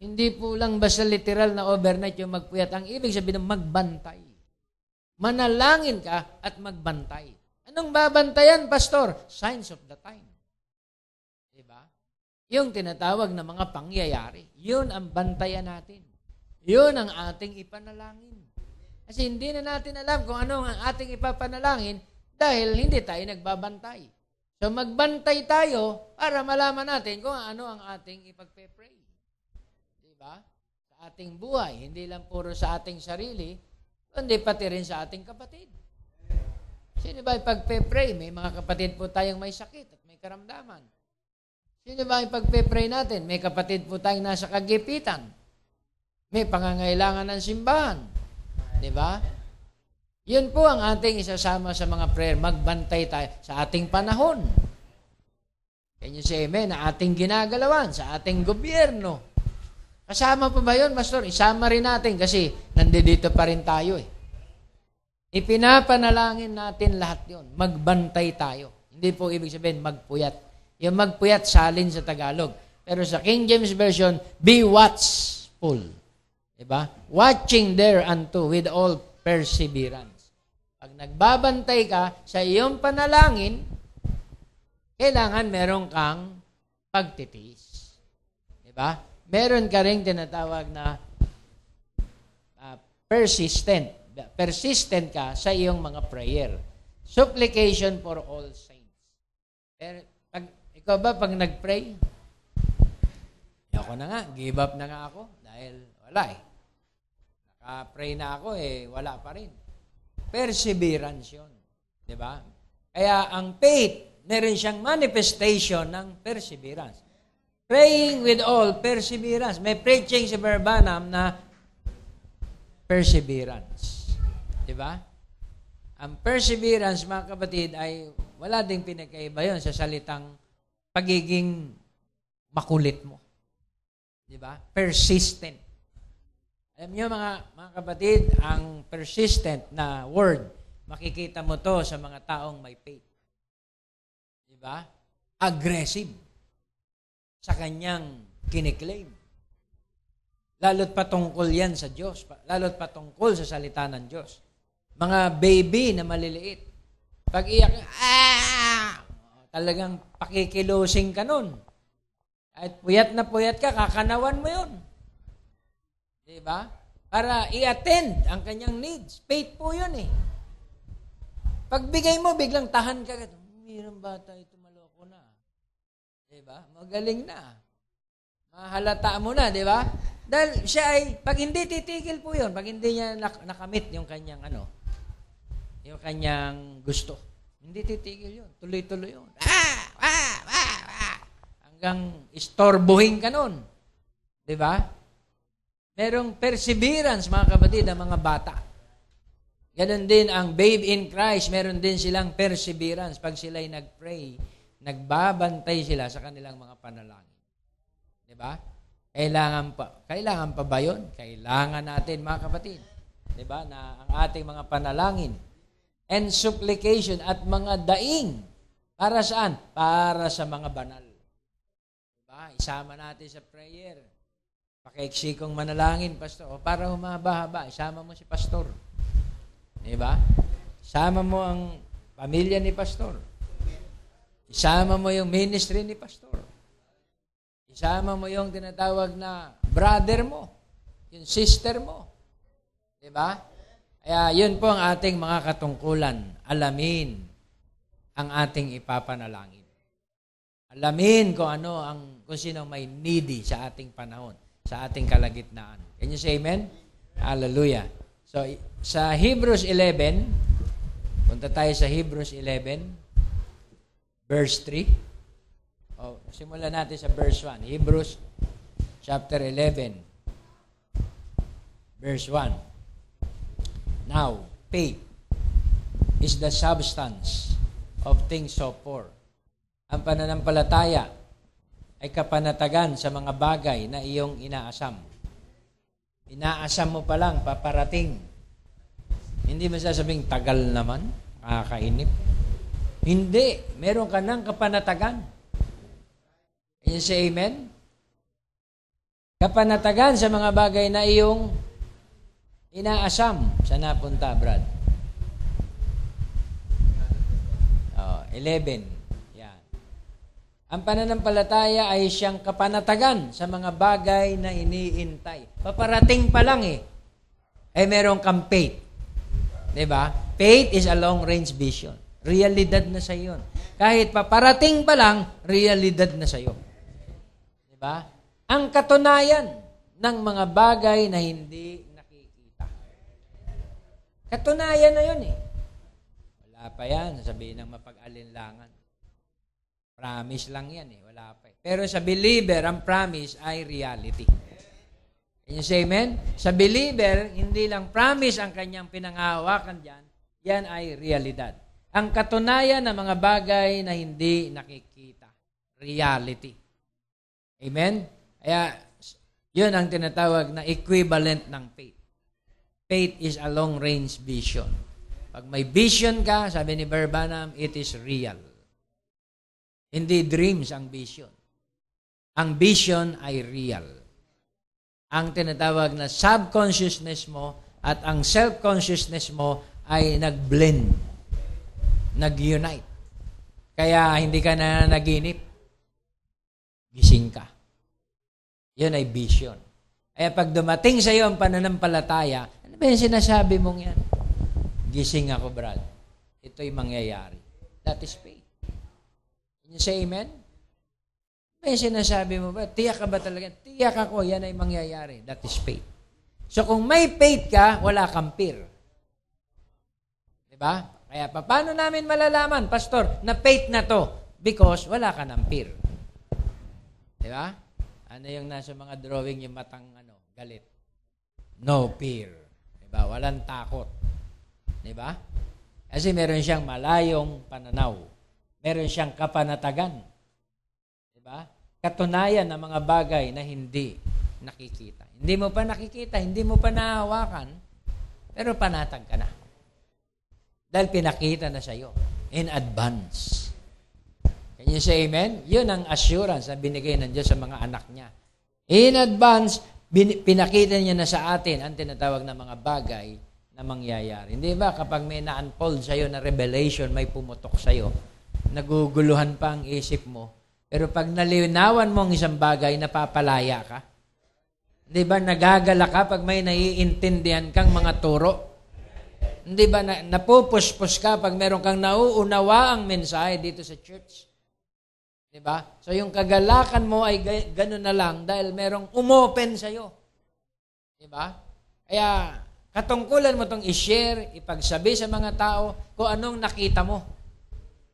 Hindi po lang basta literal na overnight yung magpuyat. Ang ibig sabihin ng magbantay. Manalangin ka at magbantay. Anong babantayan, pastor? Signs of the time. Diba? Yung tinatawag na mga pangyayari. Yun ang bantayan natin. Yun ang ating ipanalangin. Kasi hindi na natin alam kung ano ang ating ipapanalangin dahil hindi tayo nagbabantay. So magbantay tayo para malaman natin kung ano ang ating ipagpe-pray. Diba? Sa ating buhay, hindi lang puro sa ating sarili, kundi pati rin sa ating kapatid. Sino ba ipagpe-pray? May mga kapatid po tayong may sakit at may karamdaman. Sino ba ipagpe-pray natin? May kapatid po tayong nasa kagipitan. May pangangailangan ng simbahan. Diba? Yun po ang ating isasama sa mga prayer. Magbantay tayo sa ating panahon. Can you say amen? Na ating ginagalawan sa ating gobyerno. Kasama pa ba yun, Pastor? Isama rin natin kasi nandito pa rin tayo eh. Ipinapanalangin natin lahat yun. Magbantay tayo. Hindi po ibig sabihin magpuyat. Yung magpuyat, salin sa Tagalog. Pero sa King James Version, be watchful. Diba? Watching thereunto with all perseverance. Pag nagbabantay ka sa iyong panalangin, kailangan meron kang pagtitiis. Diba? Meron ka rin tinatawag na persistent. Persistent ka sa iyong mga prayer. Supplication for all saints. Pero, ikaw ba pag nag-pray? Ako na nga, give up na nga ako dahil wala eh. Naka-pray na ako wala pa rin. Perseverance yun. Diba? Kaya ang faith, meron siyang manifestation ng perseverance. Praying with all perseverance. May preaching si Barbanam na perseverance. Diba? Ang perseverance, mga kapatid, ay wala ding pinagkaiba yun sa salitang pagiging makulit mo. Diba? Persistent. Alam niyo mga kapatid, ang persistent na word, makikita mo to sa mga taong may faith. Diba? Aggressive sa kanyang kiniklaim. Lalo't patungkol yan sa Diyos. Lalo't patungkol sa salita ng Diyos. Mga baby na maliliit. Pag iyak, talagang pakikilosing ka nun. At puyat na puyat ka, kakanawan mo yun. Diba? Para i-attend ang kanyang needs. Faith po yun eh. Pagbigay mo, biglang tahan ka. Mayroong bata ito, maloko na. Diba? Magaling na. Mahalata mo na, diba? Dahil siya ay, pag hindi titigil po yun, pag hindi niya nakamit yung kanyang yung kanyang gusto, hindi titigil yun. Tuloy-tuloy yun. Hanggang istorbohin ka nun. Diba? Merong perseverance, mga kapatid, ang mga bata. Ganon din ang babe in Christ, meron din silang perseverance. Pag sila'y nag-pray, nagbabantay sila sa kanilang mga panalangin. Diba? Kailangan pa ba yun? Kailangan natin, mga kapatid. Diba? Na ang ating mga panalangin and supplication at mga daing. Para saan? Para sa mga banal. Diba? Isama natin sa prayer. Pakiiksikong manalangin, pastor. O para humaba-haba, isama mo si pastor. Diba? Isama mo ang pamilya ni pastor. Isama mo yung ministry ni pastor. Isama mo yung tinatawag na brother mo, yung sister mo. Diba? Kaya yun po ang ating mga katungkulan. Alamin ang ating ipapanalangin. Alamin kung sino may needy sa ating panahon, sa ating kalagitnaan. Can you say amen? Hallelujah. So, sa Hebrews 11, punta tayo sa Hebrews 11, verse 3. Simulan natin sa verse 1. Hebrews chapter 11, verse 1. Now, faith is the substance of things hoped for. Ang pananampalataya ay kapanatagan sa mga bagay na iyong inaasam. Inaasam mo pa lang, paparating. Hindi mo sasabing, tagal naman, nakakainip. Hindi. Meron ka ng kapanatagan. Can you say amen? Kapanatagan sa mga bagay na iyong inaasam. Saan napunta, Brad? 11. Yan. Ang pananampalataya ay siyang kapanatagan sa mga bagay na iniintay. Paparating pa lang eh meron kang faith. Diba? Faith is a long-range vision. Realidad na sa iyo. Kahit paparating pa lang, realidad na sa iyo. Diba? Ang katunayan ng mga bagay na hindi nakikita. Katunayan na yun Wala pa yan. Sabihin ng mapag-alinlangan. Promise lang yan Wala pa Pero sa believer, ang promise ay reality. Can you say amen? Sa believer, hindi lang promise ang kanyang pinangahawakan dyan. Yan ay realidad. Ang katunayan ng mga bagay na hindi nakikita. Reality. Amen? Kaya, yun ang tinatawag na equivalent ng faith. Faith is a long-range vision. Pag may vision ka, sabi ni Barbanam, it is real. Hindi dreams ang vision. Ang vision ay real. Ang tinatawag na subconsciousness mo at ang self-consciousness mo ay nag-blend, nag-unite. Kaya hindi ka na naginip. Gising ka. Yun ay vision. Kaya pag dumating sa iyo ang pananampalataya, ano ba yung sinasabi mong yan? Gising ako, Brad. Ito'y mangyayari. That is faith. Can you say amen? Ano ba yung sinasabi mo ba? Tiyak ka ba talaga? Tiyak ako, yan ay mangyayari. That is faith. So kung may faith ka, wala kang fear. Diba? Kaya paano namin malalaman, Pastor, na faith na to? Because wala ka ng fear. Diba? Ano yung nasa mga drawing yung matang galit? No fear. Diba? Walang takot. Diba? Kasi meron siyang malayong pananaw. Meron siyang kapanatagan. Diba? Katunayan ng mga bagay na hindi nakikita. Hindi mo pa nakikita, hindi mo pa nahawakan, pero panatag ka na. Dahil pinakita na sa iyo in advance. Can you say amen? Yun ang assurance na binigay ng Diyos sa mga anak niya. In advance, pinakita niya na sa atin ang tinatawag na mga bagay na mangyayari. Hindi ba kapag may na-unfold sa iyo na revelation, may pumutok sa iyo, naguguluhan pa ang isip mo, pero pag nalinawan mo ang isang bagay, napapalaya ka. Hindi ba nagagala ka pag may naiintindihan kang mga turo? Hindi ba napupuspos ka pag meron kang nauunawa ang mensahe dito sa church? Diba? So yung kagalakan mo ay gano'n na lang dahil merong umopen sa'yo. Diba? Kaya katungkulan mo itong i-share, ipagsabi sa mga tao kung anong nakita mo.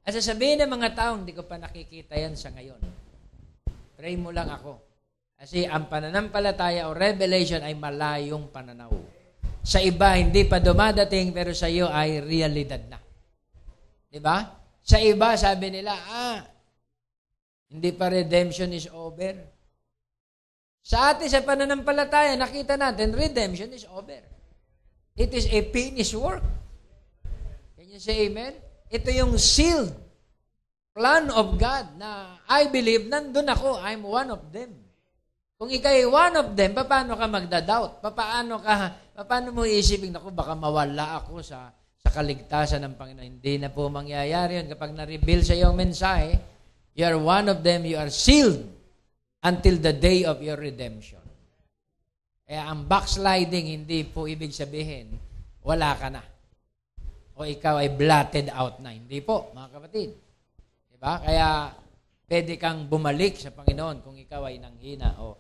At sasabihin ng mga tao, hindi ko pa nakikita yan sa ngayon. Pray mo lang ako. Kasi ang pananampalataya o revelation ay malayong pananaw. Sa iba, hindi pa dumadating, pero sa iyo ay realidad na. Diba? Sa iba, sabi nila, hindi pa redemption is over. Sa atin, sa pananampalataya, nakita natin, redemption is over. It is a finished work. Can you say amen? Ito yung sealed plan of God na I believe, nandun ako, I'm one of them. Kung ikay one of them, paano ka magda-doubt? Paano mo iisipin, naku, baka mawala ako sa sa kaligtasan ng Panginoon. Hindi na po mangyayari yun. Kapag na-reveal sa iyo ang mensahe, you are one of them, you are sealed until the day of your redemption. Kaya ang backsliding, hindi po ibig sabihin, wala ka na. O ikaw ay blotted out na. Hindi po, mga kapatid. Diba? Kaya, pwede kang bumalik sa Panginoon kung ikaw ay nanghina o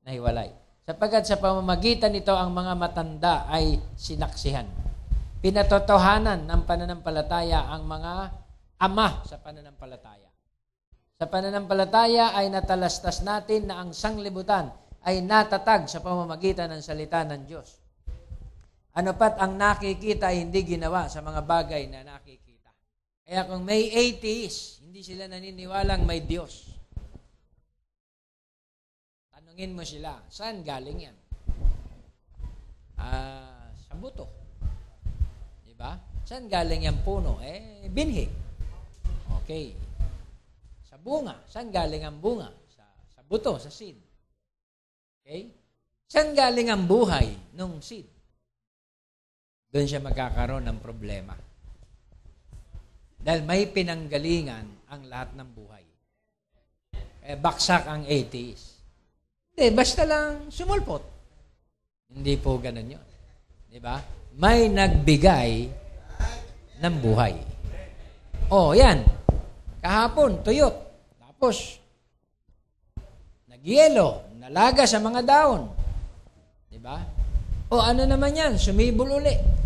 nahiwalay. Sapagkat sa pamamagitan nito, ang mga matanda ay sinaksihan. Pinatotohanan ng pananampalataya ang mga ama sa pananampalataya. Sa pananampalataya ay natalastas natin na ang sanglibutan ay natatag sa pamamagitan ng salita ng Diyos. Ano pat ang nakikita ay hindi ginawa sa mga bagay na nakikita. Kaya kung may atheist, hindi sila naniniwalang may Diyos. Tanungin mo sila, saan galing yan? Sa buto. Diba? Saan galing yung puno? Binhi. Okay. Sa bunga. Saan galing ang bunga? Sa buto, sa seed. Okay? Saan galing ang buhay nung seed? Doon siya magkakaroon ng problema. Dahil may pinanggalingan ang lahat ng buhay. Baksak ang atheist. Hindi, basta lang sumulpot. Hindi po ganun yun. Diba? May nagbigay ng buhay. Yan. Kahapon, tuyot. Tapos, nagyelo, nalaga sa mga daon. Diba? Ano naman yan? Sumibol uli.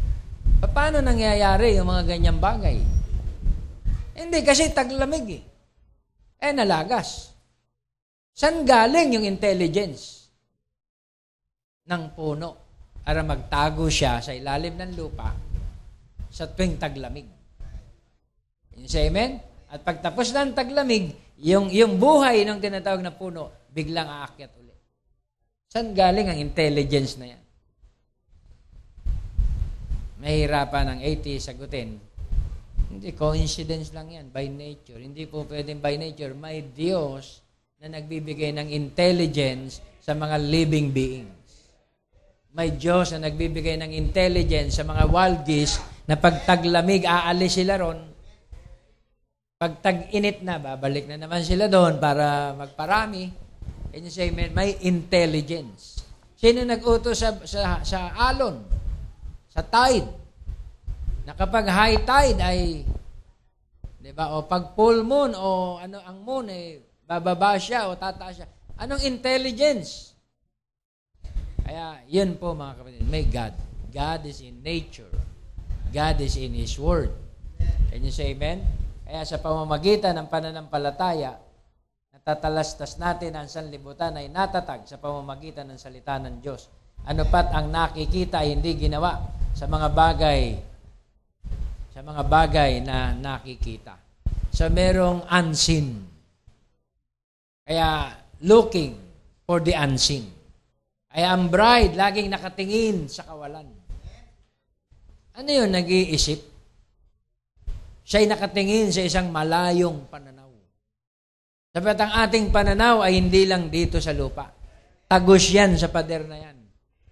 Paano nangyayari yung mga ganyang bagay? Hindi, kasi taglamig nalagas. Saan galing yung intelligence ng puno? Para magtago siya sa ilalim ng lupa sa tuwing taglamig. Amen? At pagtapos ng taglamig, yung buhay ng tinatawag na puno, biglang aakyat ulit. Saan galing ang intelligence na yan? Mahirapan ng atheist sagutin. Hindi, coincidence lang yan, by nature. Hindi po pwedeng by nature. May Diyos na nagbibigay ng intelligence sa mga living beings. May Diyos na nagbibigay ng intelligence sa mga wild geese na pag taglamig, aalis sila ron. Pag tag-init na, babalik na naman sila doon para magparami. Can you say, may intelligence. Sino nag-utos sa alon? Sa tide? Na kapag high tide ay, di ba, o pag full moon, o ang moon, bababa siya o tataas siya. Anong intelligence? Kaya, yun po mga kapatid, may God. God is in nature. God is in His Word. Can you say amen? Kaya sa pamamagitan ng pananampalataya, natatalastas natin ang sanlibutan ay natatag sa pamamagitan ng salita ng Diyos. Ano pat ang nakikita ay hindi ginawa sa mga bagay na nakikita. So merong unseen. Kaya looking for the unseen. Kaya ang bride, laging nakatingin sa kawalan. Ano yun, nag-iisip? Siya'y nakatingin sa isang malayong pananaw. Dapat ang ating pananaw ay hindi lang dito sa lupa. Tagos yan sa pader na yan.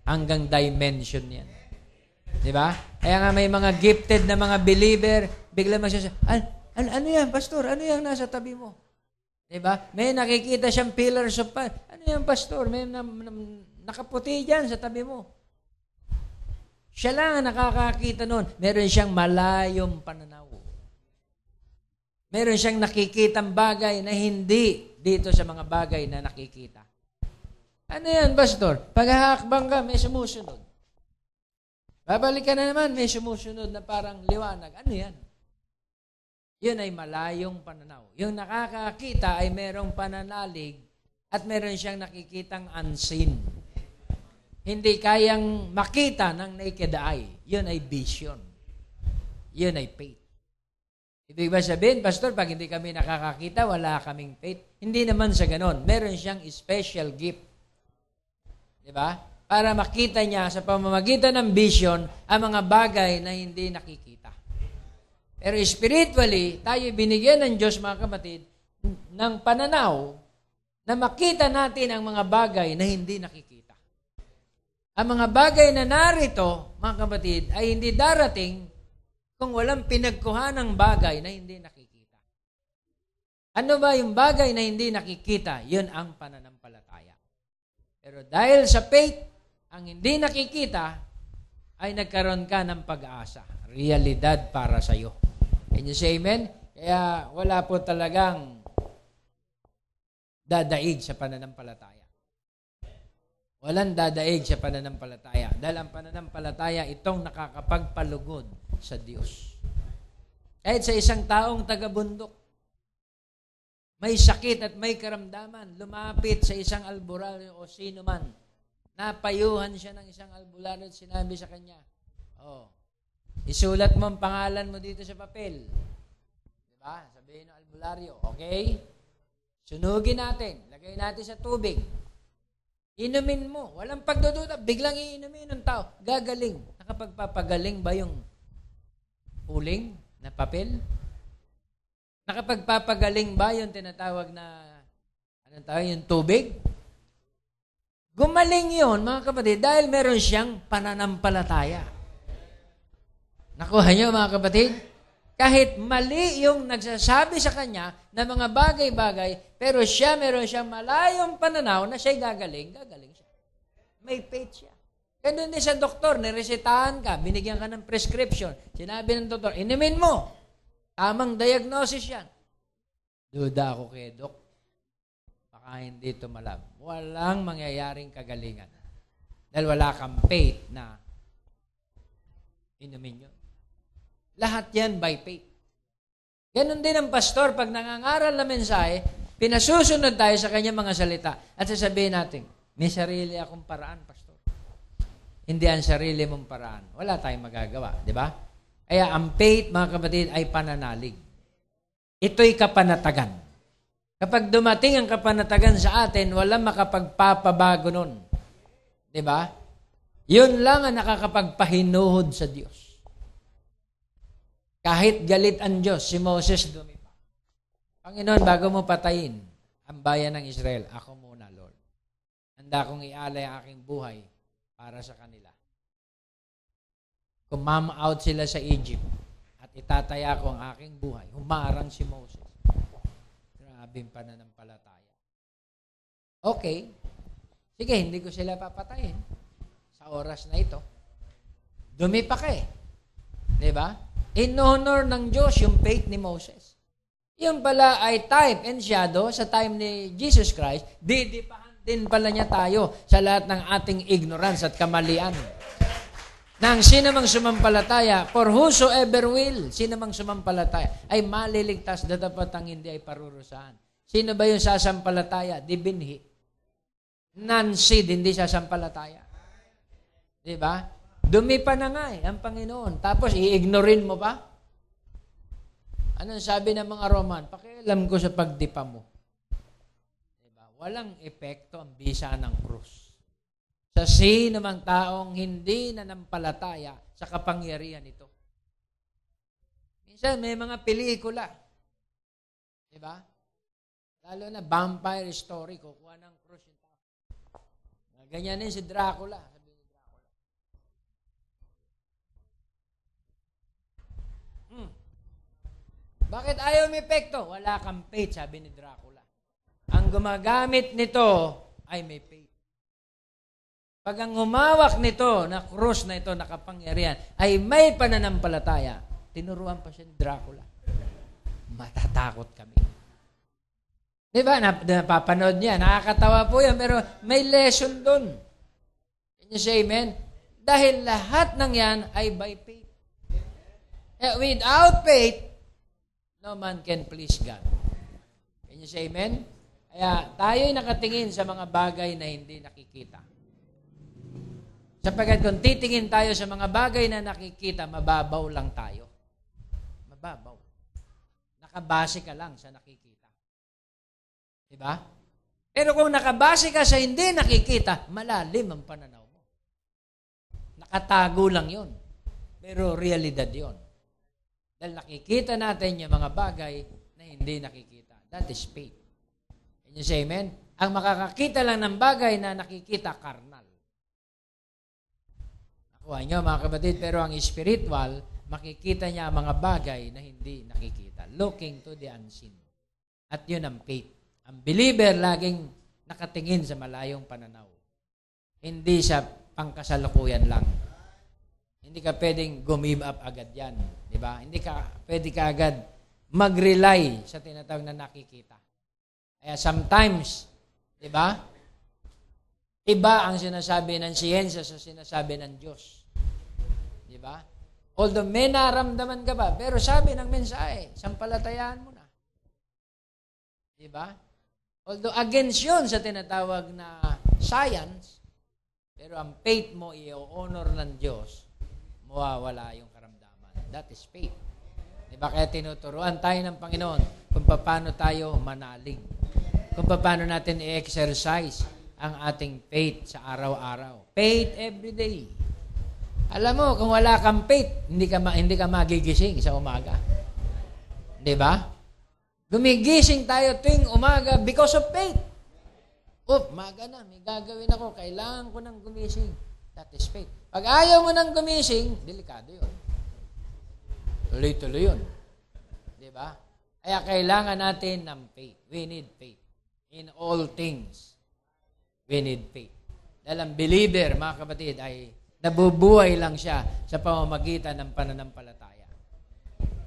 Hanggang dimension yan. Diba? Kaya nga may mga gifted na mga believer, bigla magsasabi, ano yan, pastor? Ano yan nasa tabi mo? Diba? May nakikita siyang pillars of fire. Ano yan, pastor? May nakaputi dyan sa tabi mo. Siya lang ang nakakakita nun. Meron siyang malayong pananaw. Meron siyang nakikitang bagay na hindi dito sa mga bagay na nakikita. Ano yan, pastor? Paghahakbang ka, may sumusunod. Babalik ka na naman, may sumusunod na parang liwanag. Ano yan? Yun ay malayong pananaw. Yung nakakakita ay merong pananalig at meron siyang nakikitang unseen. Hindi kayang makita ng naked eye. Yun ay vision. Yun ay faith. Ibig ba sabihin, pastor, pag hindi kami nakakakita, wala kaming faith? Hindi naman sa ganon. Meron siyang special gift. Diba? Para makita niya sa pamamagitan ng vision ang mga bagay na hindi nakikita. Pero spiritually, tayo binigyan ng Diyos, mga kapatid, ng pananaw na makita natin ang mga bagay na hindi nakikita. Ang mga bagay na narito, mga kapatid, ay hindi darating kung walang pinagkuha ng bagay na hindi nakikita. Ano ba yung bagay na hindi nakikita? Yun ang pananampalataya. Pero dahil sa faith, ang hindi nakikita, ay nagkaroon ka ng pag-asa. Realidad para sa iyo. Can you say amen? Kaya wala po talagang dadaig sa pananampalataya. Walang dadaig sa pananampalataya. Dahil ang pananampalataya, itong nakakapagpalugod sa Diyos. Kahit sa isang taong taga-bundok, may sakit at may karamdaman, lumapit sa isang albularyo o sino man, napayuhan siya ng isang albularyo at sinabi sa kanya, isulat mo ang pangalan mo dito sa papel. Diba? Sabihin ng albularyo, okay? Sunugin natin, lagay natin sa tubig. Inumin mo. Walang pagdududa. Biglang iinumin ng tao. Gagaling. Nakapagpapagaling ba yung uling na papel? Nakapagpapagaling ba yung tinatawag na yung tubig? Gumaling yun, mga kapatid, dahil meron siyang pananampalataya. Nakuha niyo, mga kapatid? Kahit mali yung nagsasabi sa kanya na mga bagay-bagay, pero meron siyang malayong pananaw na siya'y gagaling siya. May faith siya. Ganun din sa doktor, niresetahan ka, binigyan ka ng prescription. Sinabi ng doktor, inumin mo. Tamang diagnosis yan. Duda ako kay Dok. Baka hindi tumalab. Walang mangyayaring kagalingan. Dahil wala kang faith na inumin yun. Lahat yan by faith. Ganon din ang pastor, pag nangangaral na mensahe, pinasusunod tayo sa kanyang mga salita at sasabihin natin, may sarili akong paraan, pastor. Hindi ang sarili mong paraan. Wala tayong magagawa, di ba? Kaya ang faith, mga kapatid, ay pananalig. Ito'y kapanatagan. Kapag dumating ang kapanatagan sa atin, walang makapagpapabago nun. Di ba? Yun lang ang nakakapagpahinuhod sa Diyos. Kahit galit ang Diyos, si Moses dumipa. Panginoon, bago mo patayin ang bayan ng Israel, ako muna, Lord. Handa kong ialay ang aking buhay para sa kanila. Kumam out sila sa Egypt at itataya ko ang aking buhay. Humarang si Moses. Grabing pananampalataya. Okay. Sige, hindi ko sila papatayin sa oras na ito. Dumipa ka eh. Diba? In-honor ng Diyos yung faith ni Moses. Yung pala ay type and shadow sa time ni Jesus Christ, didipahan din pala niya tayo sa lahat ng ating ignorance at kamalian. Nang sinamang sumampalataya, for whosoever will, sinamang sumampalataya, ay maliligtas, datapat ang hindi ay parurusahan. Sino ba yung sasampalataya? Di binhi. Non-seed, hindi sasampalataya. Diba? Dumipa na nga ang Panginoon. Tapos, i-ignorin mo pa? Anong sabi ng mga Roman? Pakialam ko sa pagdipa mo. Diba? Walang epekto ang bisa ng krus. Sa sino mang taong hindi nanampalataya sa kapangyarihan ito. Minsan, may mga pelikula. Diba? Lalo na vampire story, kukuha ng krus yung tao. Ganyan din si Dracula. Bakit ayaw may epekto? Wala kang faith, sabi ni Dracula. Ang gumagamit nito ay may faith. Pag ang humawak nito, na krus na ito, nakapangyarihan, ay may pananampalataya, tinuruan pa siya ni Dracula. Matatakot kami. Diba? Napapanood niya. Nakakatawa po yan, pero may lesson dun. Can you say amen? Dahil lahat ng yan ay by faith. Without faith, no man can please God. Can you say amen? Kaya tayo'y nakatingin sa mga bagay na hindi nakikita. Sapagkat kung titingin tayo sa mga bagay na nakikita, mababaw lang tayo. Mababaw. Nakabase ka lang sa nakikita. Diba? Pero kung nakabase ka sa hindi nakikita, malalim ang pananaw mo. Nakatago lang yon. Pero realidad yon. Dahil nakikita natin yung mga bagay na hindi nakikita. That is faith. Can you say amen? Ang makakakita lang ng bagay na nakikita, karnal. Nakuha nyo, mga kapatid, pero ang spiritual, makikita niya ang mga bagay na hindi nakikita. Looking to the unseen. At yun ang faith. Ang believer laging nakatingin sa malayong pananaw. Hindi sa pangkasalukuyan lang. Hindi ka pwedeng give up agad yan. Di ba? Hindi ka pwede ka agad mag-rely sa tinatawag na nakikita. Kaya sometimes, di ba? Iba ang sinasabi ng siyensya sa sinasabi ng Diyos. Di ba? Although may naramdaman ka ba, pero sabi ng mensahe, sampalatayaan mo na. Di ba? Although against yun sa tinatawag na science, pero ang faith mo i-honor ng Diyos, mawawala yung karamdaman. That is faith. Di ba? Kaya tinuturuan tayo ng Panginoon kung paano tayo manalig. Kung paano natin i-exercise ang ating faith sa araw-araw. Faith every day. Alam mo, kung wala kang faith, hindi ka magigising sa umaga. Di ba? Gumigising tayo tuwing umaga because of faith. Maga na, may gagawin ako. Kailangan ko nang gumising. That is faith. Pag ayaw mo nang gumising, delikado yun. Tuloy-tuloy yun. Di ba? Kaya kailangan natin ng faith. We need faith. In all things, we need faith. Dahil ang believer, mga kapatid, ay nabubuhay lang siya sa pamamagitan ng pananampalataya.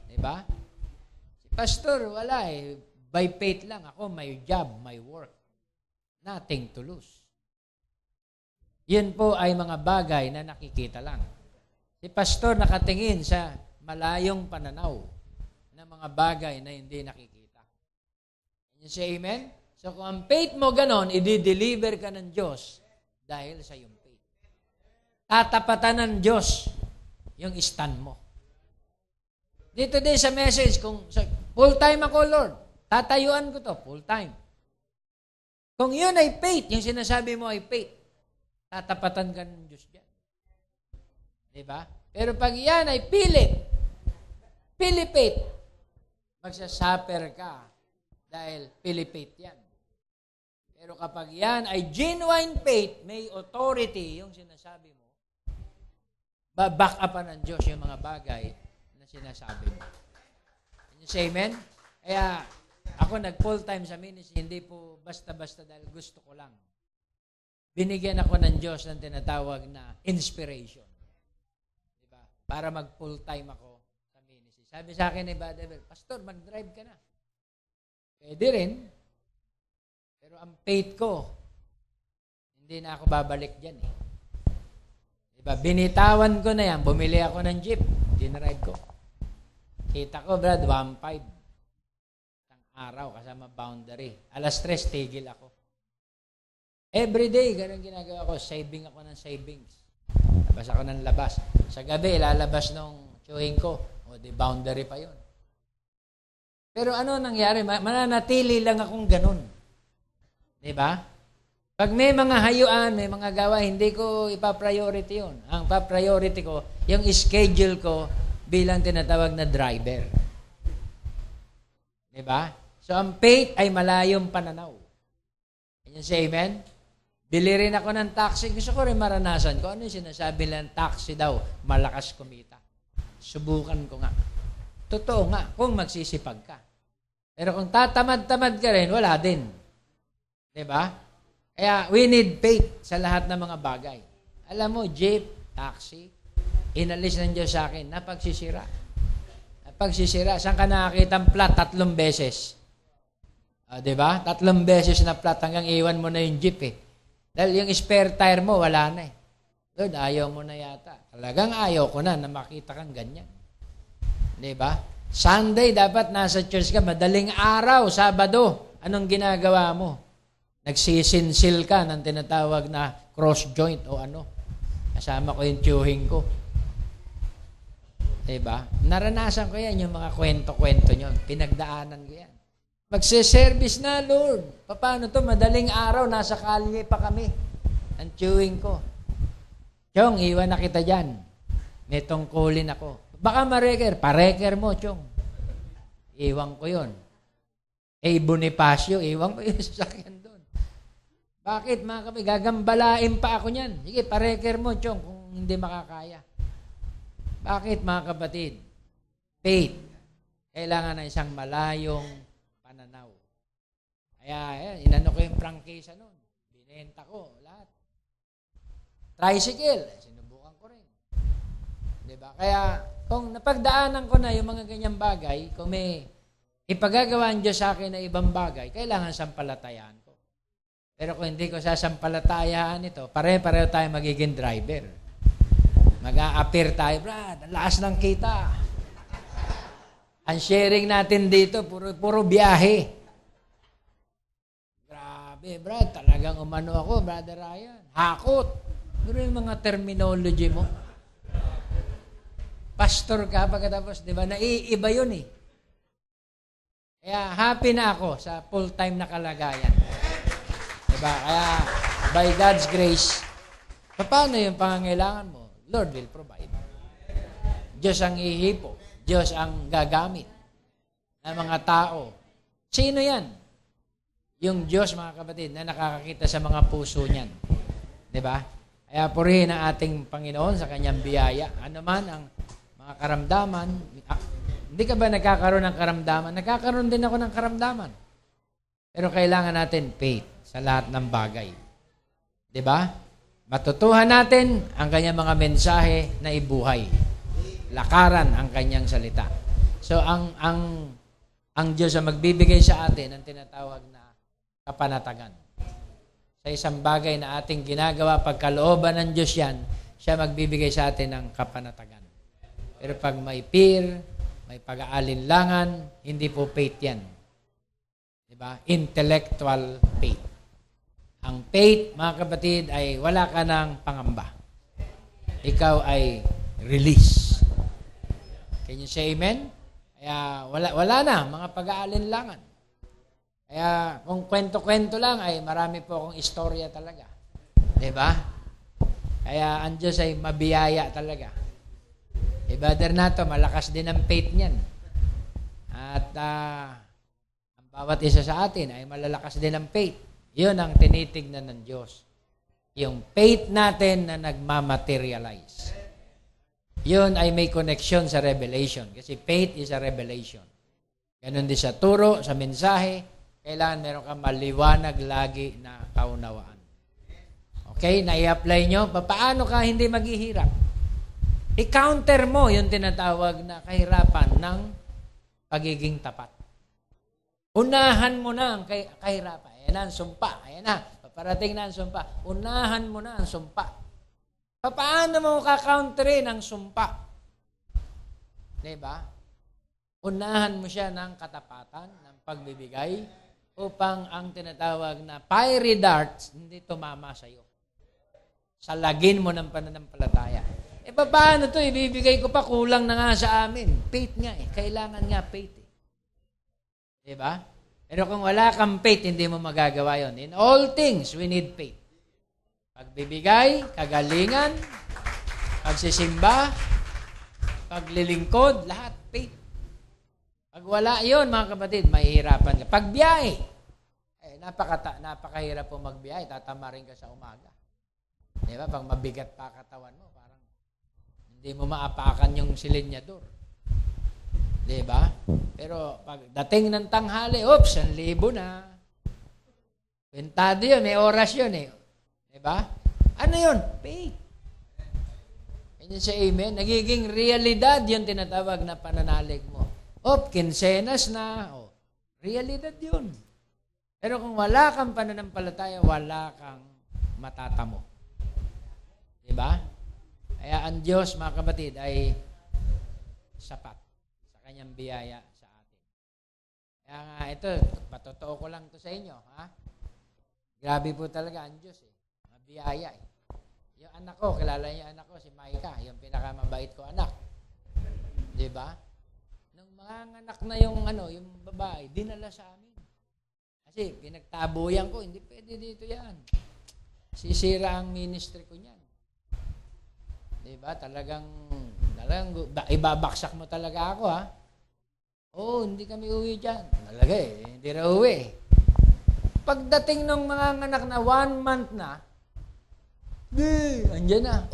Diba? Si pastor, wala eh. By faith lang. Ako, may job, may work. Nothing to lose. Yun po ay mga bagay na nakikita lang. Si pastor nakatingin sa malayong pananaw ng mga bagay na hindi nakikita. Can you say amen? So kung ang faith mo ganon, i-deliver ka ng Diyos dahil sa iyong faith. Tatapatan ng Diyos yung stand mo. Dito din sa message, kung full-time ako, Lord, tatayuan ko to, full-time. Kung yun ay faith, yung sinasabi mo ay faith, tatapatan ka ng Diyos dyan. Diba? Pero pag yan ay pilit faith, magsasuffer ka dahil faith yan. Pero kapag yan ay genuine faith, may authority yung sinasabi mo, back upan ng Diyos yung mga bagay na sinasabi mo. Can you say amen? Kaya ako nag-full-time sa ministry, hindi po basta-basta dahil gusto ko lang. Binigyan ako ng Diyos ng tinatawag na inspiration. Diba? Para mag-full-time ako sa ministry. Sabi sa akin ni Brother, Pastor, mag-drive ka na. Pwede rin. Pero ang faith ko, hindi na ako babalik dyan eh. Diba? Binitawan ko na yan. Bumili ako ng jeep. Dinrive ko. Kita ko, Brad, 1.5. Isang araw kasama boundary. 3:00, tigil ako. Every day, ganun ginagawa ko. Saving ako ng savings. Labas ako ng labas. Sa gabi, lalabas ng chewing ko. O, di boundary pa yun. Pero ano nangyari? Mananatili lang akong ganun. Diba? Pag may mga hayuan, may mga gawa, hindi ko ipa-priority yun. Ang pa-priority ko, yung schedule ko bilang tinatawag na driver. Diba? So, ang faith ay malayong pananaw. Can you say amen? Bili rin ako ng taxi. Gusto ko rin maranasan ko. Ano yung sinasabi lang taxi daw? Malakas kumita. Subukan ko nga. Totoo nga, kung magsisipag ka. Pero kung tatamad-tamad ka rin, wala din. Diba? Kaya we need faith sa lahat ng mga bagay. Alam mo, jeep, taxi, inalis ng Diyos sa akin, napagsisira. Napagsisira. Saan ka nakakita ang plat? 3 beses. Diba? 3 beses na plat hanggang iwan mo na yung jeep eh. Dahil yung spare tire mo, wala na eh. Lord, ayaw mo na yata. Talagang ayaw ko na makita kang ganyan. Diba? Sunday, dapat nasa church ka. Madaling araw, Sabado. Anong ginagawa mo? Nagsisinsil ka ng tinatawag na cross joint o ano. Kasama ko yung chewing ko. Diba? Naranasan ko yan, yung mga kwento-kwento nyo. Pinagdaanan ko yan. Magsiservice na, Lord. Paano to? Madaling araw, nasa kalye pa kami. Ang chewing ko. Chong, iwan na kita dyan. May tungkulin ako. Baka ma-reker. Pa-reker mo, Chong. Iwan ko yun. Bonifacio, iwan ko yung sasakyan doon. Bakit, mga kami? Gagambalain pa ako niyan. Sige, pa-reker mo, Chong, kung hindi makakaya. Bakit, mga kapatid? Faith. Kailangan ng isang malayong pananaw. Kaya, inano ko yung prangkisa nun. Binenta ko, lahat. Tricycle, sinubukan ko rin. Diba? Kaya, kung napagdaanan ko na yung mga ganyang bagay, kung may ipagagawa ang Diyos sa akin na ibang bagay, kailangan sampalatayaan ko. Pero kung hindi ko sasampalatayaan ito, pare-pareho tayo magiging driver. Mag-a-appear tayo, Brad, ang lakas ng kita. Ang sharing natin dito, puro biyahe. Grabe, Brad, talagang umano ako, Brother Ryan. Hakot. Pero yung mga terminology mo. Pastor ka pagkatapos, di ba? Naiiba yun eh. Kaya happy na ako sa full-time na kalagayan. Di ba? Kaya by God's grace, paano yung pangangailangan mo? Lord will provide. Diyos ang ihipo. Diyos ang gagamit ng mga tao. Sino yan? Yung Diyos, mga kapatid, na nakakakita sa mga puso niyan. Di ba? Kaya purihin ang ating Panginoon sa kanyang biyaya. Ano man ang mga karamdaman, hindi ka ba nagkakaroon ng karamdaman? Nagkakaroon din ako ng karamdaman. Pero kailangan natin faith sa lahat ng bagay. Di ba? Matutuhan natin ang kanyang mga mensahe na ibuhay. Lakaran ang kanyang salita. So, ang Diyos ang magbibigay sa atin ang tinatawag na kapanatagan. Sa isang bagay na ating ginagawa, pagkalooban ng Diyos yan, siya magbibigay sa atin ng kapanatagan. Pero pag may fear, may pag-aalinlangan, hindi po faith yan. Diba? Intellectual faith. Ang faith, mga kapatid, ay wala ka ng pangamba. Ikaw ay release. Can you say amen? Kaya wala na, mga pag-aalinlangan. Kaya kung kwento-kwento lang, ay marami po akong istorya talaga. Diba? Kaya ang Diyos ay mabiyaya talaga. Brother Nato, malakas din ang faith niyan. At ang bawat isa sa atin ay malalakas din ang faith. Yun ang tinitignan ng Diyos. Yung faith natin na nagmamaterialize. Yun ay may connection sa revelation. Kasi faith is a revelation. Ganun din sa turo, sa mensahe, kailangan meron kang maliwanag lagi na kaunawaan. Okay? Na-i-apply nyo? Paano ka hindi maghihirap? I-counter mo yung tinatawag na kahirapan ng pagiging tapat. Unahan mo na ang kahirapan. Ayan na ang sumpa. Ayan na. Paparating na ang sumpa. Unahan mo na ang sumpa. Paano mo kakounterin ang sumpa? Diba? Unahan mo siya ng katapatan, ng pagbibigay, upang ang tinatawag na fiery darts hindi tumama sa iyo. Salagin mo ng pananampalataya. Paano to? Ibibigay ko pa, kulang na nga sa amin. Faith nga eh. Kailangan nga faith eh. Diba? Pero kung wala kang faith, hindi mo magagawa yon. In all things, we need faith. Pagbibigay, kagalingan, pagsisimba, paglilingkod, lahat faith. Pag wala yon, mga kapatid, mahihirapan ka. Pagbiyahe, napakahirap po magbiyahe. Tatama rin ka sa umaga. Diba? Pag mabigat pa katawan mo, parang hindi mo maapakan yung silinyador. Diba? Pero pag dating ng tanghali, 1,000 na. Pintado yun, may oras yun eh. Diba? Ano yun? Faith. Ganyan sa amen. Nagiging realidad yung tinatawag na pananalig mo. Kinsenas na. Realidad yun. Pero kung wala kang pananampalataya, wala kang matatamo. Diba? Kaya ang Diyos, mga kapatid, ay sapat sa kanyang biyaya sa atin. Kaya nga, ito, patotoo ko lang to sa inyo. Ha? Grabe po talaga ang Diyos. Mabiyaya. Yung anak ko, kilala niyo anak ko, si Maika, yung pinakamabait ko anak. Diba? Nung mga anak na yung babae, dinala sa amin. Kasi pinagtabuyan ko, hindi pwede dito yan. Sisira ang ministry ko niyan. Diba? Talagang ibabaksak mo talaga ako, ha? Hindi kami uwi dyan. Talaga hindi na uwi. Pagdating ng mga anak na 1 month na, andyan na.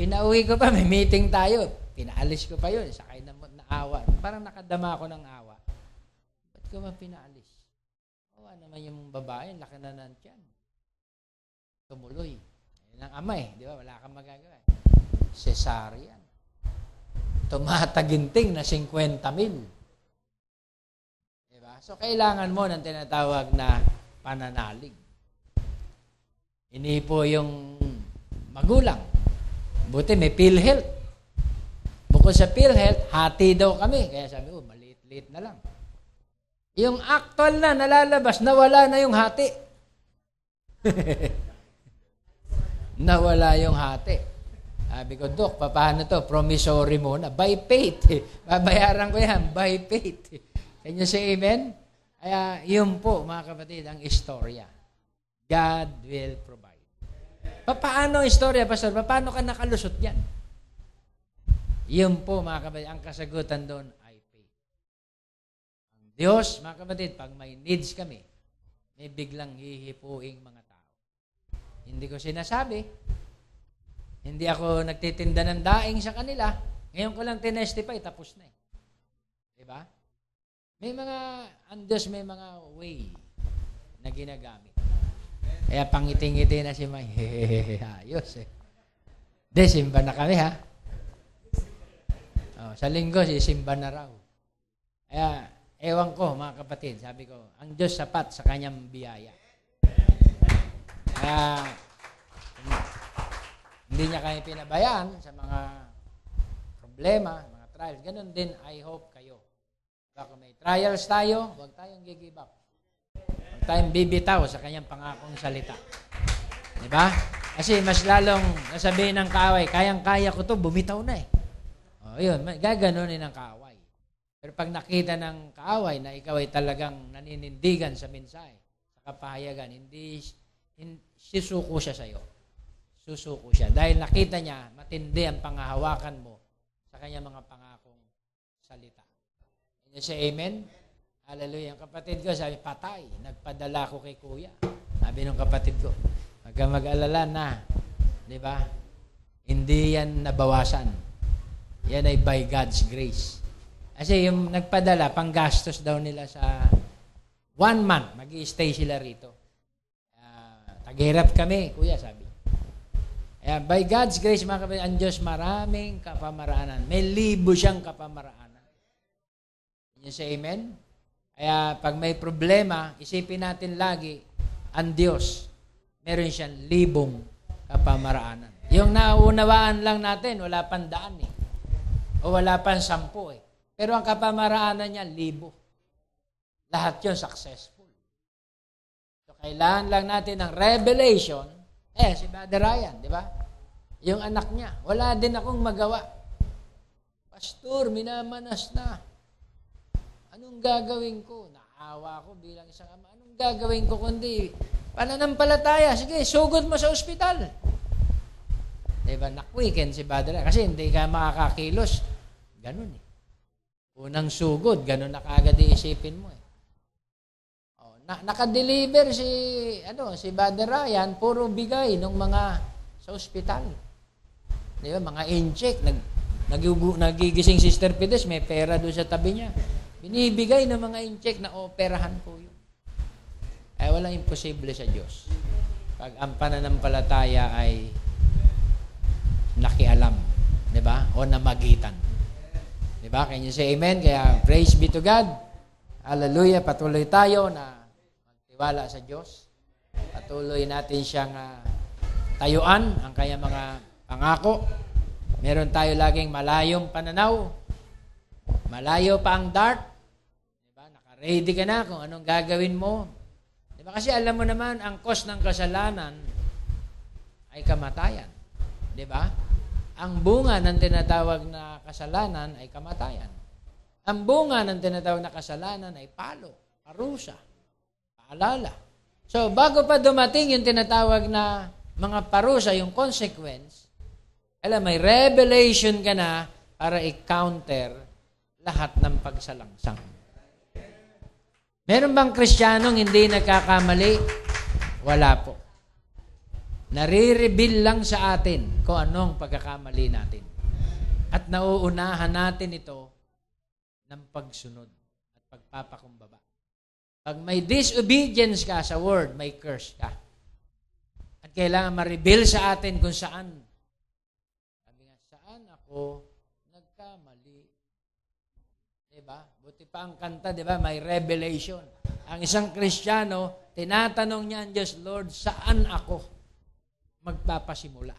Pinauwi ko pa, may meeting tayo. Pinaalis ko pa yun. Sakay na awa. Parang nakadama ako ng awa. Ba't ko ba pinaalis? Awa naman yung babae, laki na ng tiyan. Tumuloy. Ayun ang ama eh. Di ba? Wala kang magagawa. Cesarean. Tumataginting na 50,000. Di ba? So, kailangan mo ng tinatawag na pananalig. Ini po yung magulang. Buti may PhilHealth. Bukod sa PhilHealth, hati daw kami. Kaya sabi ko, maliit-liit na lang. Yung actual na nalalabas, nawala na yung hati. Nawala yung hati. Sabi ko, Dok, paano to? Promissory muna. By faith. Babayaran ko yan. By faith. Can you say amen? Kaya yun po, mga kapatid, ang istorya. God will provide. Paano ang istorya, Pastor? Paano ka nakalusot yan? Yun po, mga kapatid, ang kasagutan doon ay faith. Ang Diyos, mga kapatid, pag may needs kami, may biglang hihipuing mga tao. Hindi ko sinasabi. Hindi ako nagtitinda ng daing sa kanila. Ngayon ko lang tinestify, tapos na eh. Diba? May mga, ang Diyos may mga way na ginagamit. Kaya pangiti-ngiti na si May. Ayos eh. Simba na kami ha. Sa linggo, sisimba na raw. Kaya, ewan ko, mga kapatid, sabi ko, ang Diyos sapat sa kanyang biyaya. Kaya, hindi niya kayo pinabayaan sa mga problema, mga trials. Ganon din, I hope kayo. Baka may trials tayo, huwag tayong give up. Huwag tayong bibitaw sa kanyang pangakong salita. Diba? Kasi mas lalong nasabihin ng kaaway, kayang-kaya ko to, bumitaw na eh. Yun, gaganunin ng kaaway. Pero pag nakita ng kaaway na ikaw ay talagang naninindigan sa mensahe, sa kapahayagan, hindi sisuko siya sa iyo. Susuko siya. Dahil nakita niya, matindi ang pangahawakan mo sa kanyang mga pangakong salita. Can you say amen? Hallelujah. Ang kapatid ko, sabi, patay. Nagpadala ko kay kuya. Sabi ng kapatid ko, huwag kang mag-alala na. Di ba? Hindi yan nabawasan. Yan ay by God's grace. Kasi yung nagpadala, panggastos daw nila sa 1 month, mag-i-stay sila rito. Taghirap kami, kuya, sabi. By God's grace, mga kapatid, ang Diyos maraming kapamaraanan. May libo siyang kapamaraanan. Can you say amen? Kaya pag may problema, isipin natin lagi, ang Diyos, meron siyang libong kapamaraanan. Yung naunawaan lang natin, wala pang daan eh. O wala pang 10 eh. Pero ang kapamaraanan niya, 1,000. Lahat yun successful. So, kailangan lang natin ng revelation. Si Brother Ryan, di ba? Yung anak niya, wala din akong magawa. Pastor, minamanas na. Anong gagawin ko? Naawa ko bilang isang ama. Anong gagawin ko kundi pananampalataya? Sige, sugod mo sa ospital. Diba? Nakweekend si Brother Ryan. Kasi hindi ka makakakilos. Ganun eh. Unang sugod, ganun na kaagad iisipin mo eh. Naka-deliver si Brother Ryan, puro bigay ng mga sa ospital. Di ba? Mga incheck. Nagigising Sister Pides, may pera doon sa tabi niya. Binibigay ng mga incheck na operahan po yun. Walang imposible sa Diyos. Pag ang pananampalataya ay nakialam. Di ba? O namagitan. Di ba? Can you say amen? Kaya praise be to God. Hallelujah. Patuloy tayo na magtiwala sa Diyos. Patuloy natin siyang tayuan ang kanyang mga pangako. Meron tayo laging malayong pananaw. Malayo pa ang dart. Diba? Naka-ready ka na kung anong gagawin mo. Diba? Kasi alam mo naman, ang cause ng kasalanan ay kamatayan. Diba? Ang bunga ng tinatawag na kasalanan ay kamatayan. Ang bunga ng tinatawag na kasalanan ay palo, parusa, paalala. So, bago pa dumating yung tinatawag na mga parusa, yung consequence, may revelation ka na para i-counter lahat ng pagsalangsang. Meron bang Kristiyanong hindi nagkakamali? Wala po. Nare-reveal lang sa atin kung anong pagkakamali natin. At nauunahan natin ito ng pagsunod at pagpapakumbaba. Pag may disobedience ka sa word, may curse ka. At kailangan ma-reveal sa atin kung saan. Sabi nga, saan ako nagkamali? Diba? Buti pa ang kanta, diba? May revelation. Ang isang Kristiyano, tinatanong niya ang Diyos, Lord, saan ako magpapasimula?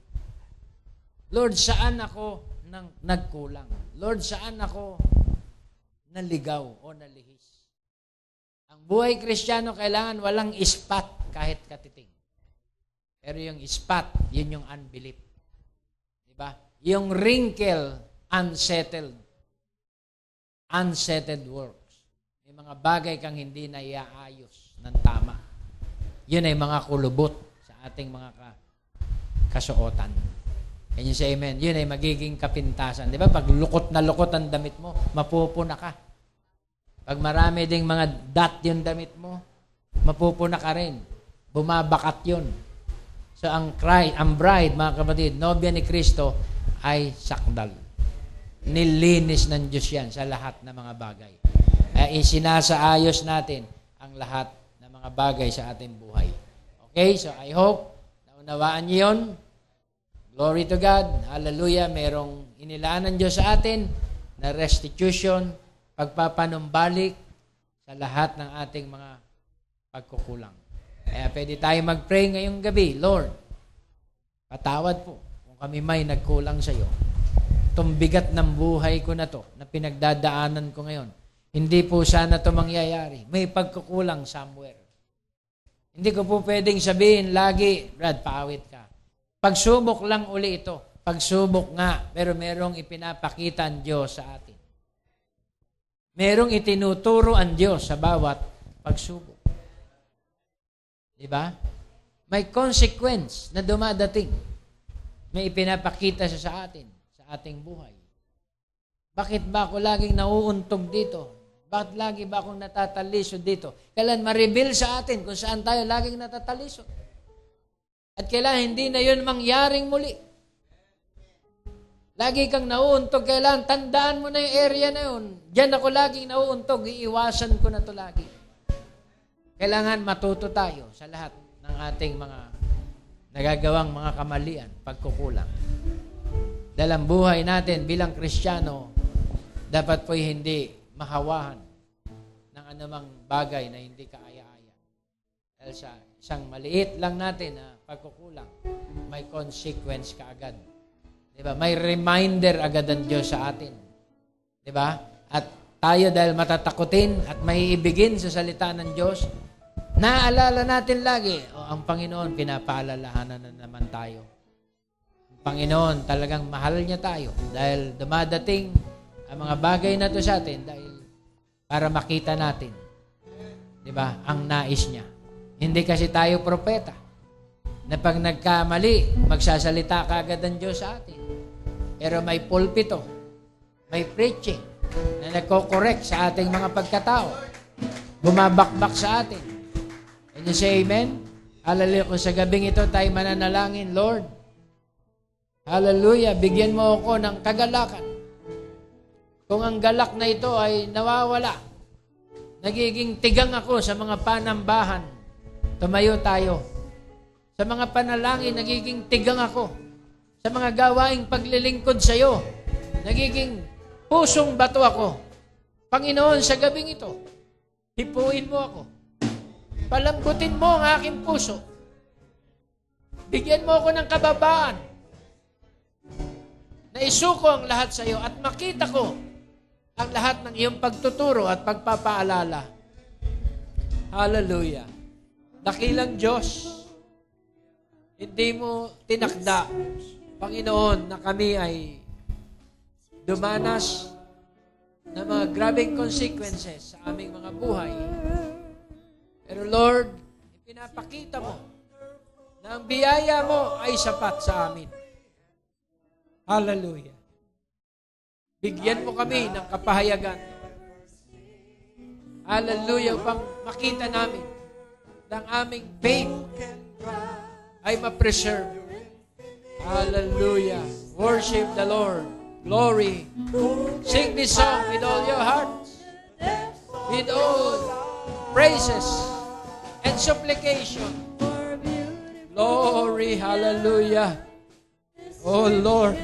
Lord, saan ako nagkulang? Lord, saan ako naligaw o nalihis? Ang buhay Kristiyano kailangan walang ispat kahit katiting. Pero yung ispat, yun yung unbelief. Diba? Yung wrinkle, unsettled works. May mga bagay kang hindi na iaayos ng tama. Yun ay mga kulubot sa ating mga kasuotan. Can you say amen? Yun ay magiging kapintasan. Di ba? Pag lukot na lukot ang damit mo, mapupuna ka. Pag marami ding mga dot yung damit mo, mapupuna ka rin. Bumabakat yun. So, ang bride, mga kapatid, nobya ni Kristo ay sakdal. Nilinis ng Diyos yan sa lahat ng mga bagay. Isinasaayos natin ang lahat ng mga bagay sa ating buhay. Okay? So, I hope naunawaan niyo yun. Glory to God. Hallelujah. Merong inilaan ng Diyos sa atin na restitution, pagpapanumbalik sa lahat ng ating mga pagkukulang. Kaya pwede tayo mag-pray ngayong gabi. Lord, patawad po kung kami may nagkulang sa iyo. Itong bigat ng buhay ko na to, na pinagdadaanan ko ngayon, hindi po sana ito mangyayari. May pagkukulang somewhere. Hindi ko po pwedeng sabihin lagi, Brad, paawit ka. Pagsubok lang uli ito. Pagsubok nga, pero merong ipinapakita ang Diyos sa atin. Merong itinuturo ang Diyos sa bawat pagsubok. Diba? May consequence na dumadating. May ipinapakita siya sa atin, sa ating buhay. Bakit ba ako laging nauuntog dito? Bakit lagi ba akong natataliso dito? Kailan ma-reveal sa atin kung saan tayo laging natataliso? At kailan hindi na yun mangyaring muli. Lagi kang nauuntog, kailan tandaan mo na yung area na yun. Diyan ako laging nauuntog, iiwasan ko na to lagi. Kailangan matuto tayo sa lahat ng ating mga nagagawang mga kamalian, pagkukulang. Dahil ang buhay natin bilang Kristiyano, dapat po'y hindi mahawahan ng anumang bagay na hindi kaaya-aya. Dahil sa isang maliit lang natin na pagkukulang, may consequence kaagad. Diba? May reminder agad ang Diyos sa atin. Diba? At tayo dahil matatakutin at maiibigin sa salita ng Diyos, naaalala natin lagi, ang Panginoon, pinapaalalahanan na naman tayo. Ang Panginoon, talagang mahal niya tayo dahil dumadating ang mga bagay na to sa atin dahil para makita natin, diba, ang nais niya. Hindi kasi tayo propeta na pag nagkamali, magsasalita kaagad ang Diyos sa atin. Pero may pulpito, may preaching na nagko-correct sa ating mga pagkatao. Bumabakbak sa atin. Can you say amen? Hallelujah. Kung sa gabing ito tayo mananalangin, Lord, hallelujah, bigyan mo ako ng kagalakan. Kung ang galak na ito ay nawawala, nagiging tigang ako sa mga panambahan, tumayo tayo. Sa mga panalangin, nagiging tigang ako. Sa mga gawaing paglilingkod sa iyo, nagiging pusong bato ako. Panginoon, sa gabing ito, hipuin mo ako. Palambutin mo ang aking puso. Bigyan mo ako ng kababaan na isuko ang lahat sa iyo at makita ko ang lahat ng iyong pagtuturo at pagpapaalala. Hallelujah. Dakilang Diyos, hindi mo tinakda, Panginoon, na kami ay dumanas ng mga grabing consequences sa aming mga buhay. Pero Lord, ipinapakita mo na ang biyaya mo ay sapat sa amin. Hallelujah. Bigyan mo kami ng kapahayagan. Hallelujah, upang makita namin ng aming faith ay ma-preserve. Hallelujah. Worship the Lord. Glory. Sing this song with all your hearts, with all praises and supplication. Glory. Hallelujah. Oh Lord.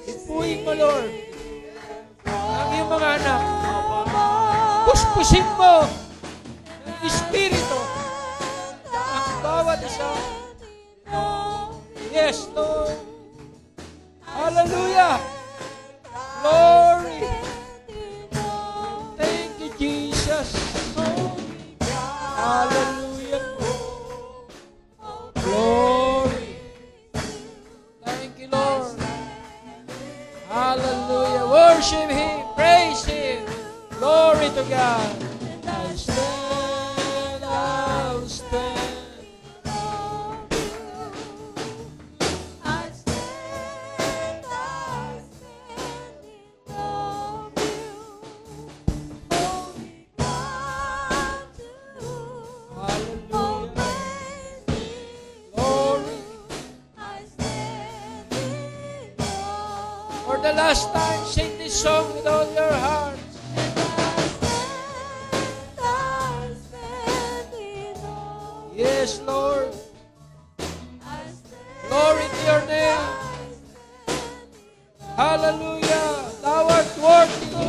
Ipuin mo, Lord, ang iyong mga anak. Puspusin mo ng Espiritu ang bawat isa. Yes, Lord. Hallelujah. Glory. Thank you, Jesus. Hallelujah. Glory. Thank you, Lord. Hallelujah. Worship Him. Praise Him. Glory to God. I'll stand, I'll stand. The last time, sing this song with all your heart. Yes, Lord. Glory to your name. Hallelujah. Thou art worthy to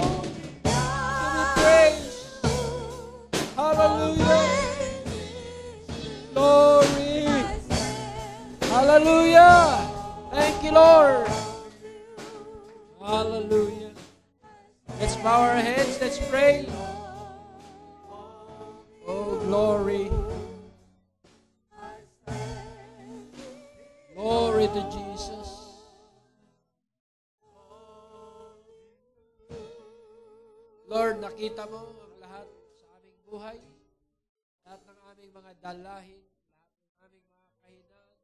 be praised. Hallelujah. Glory. Hallelujah. Thank you, Lord. Hallelujah. Let's bow our heads. Let's pray. Oh, glory. Glory to Jesus. Lord, nakita mo ang lahat sa aming buhay, lahat ng aming mga dalahin, lahat ng aming mga kahinaan,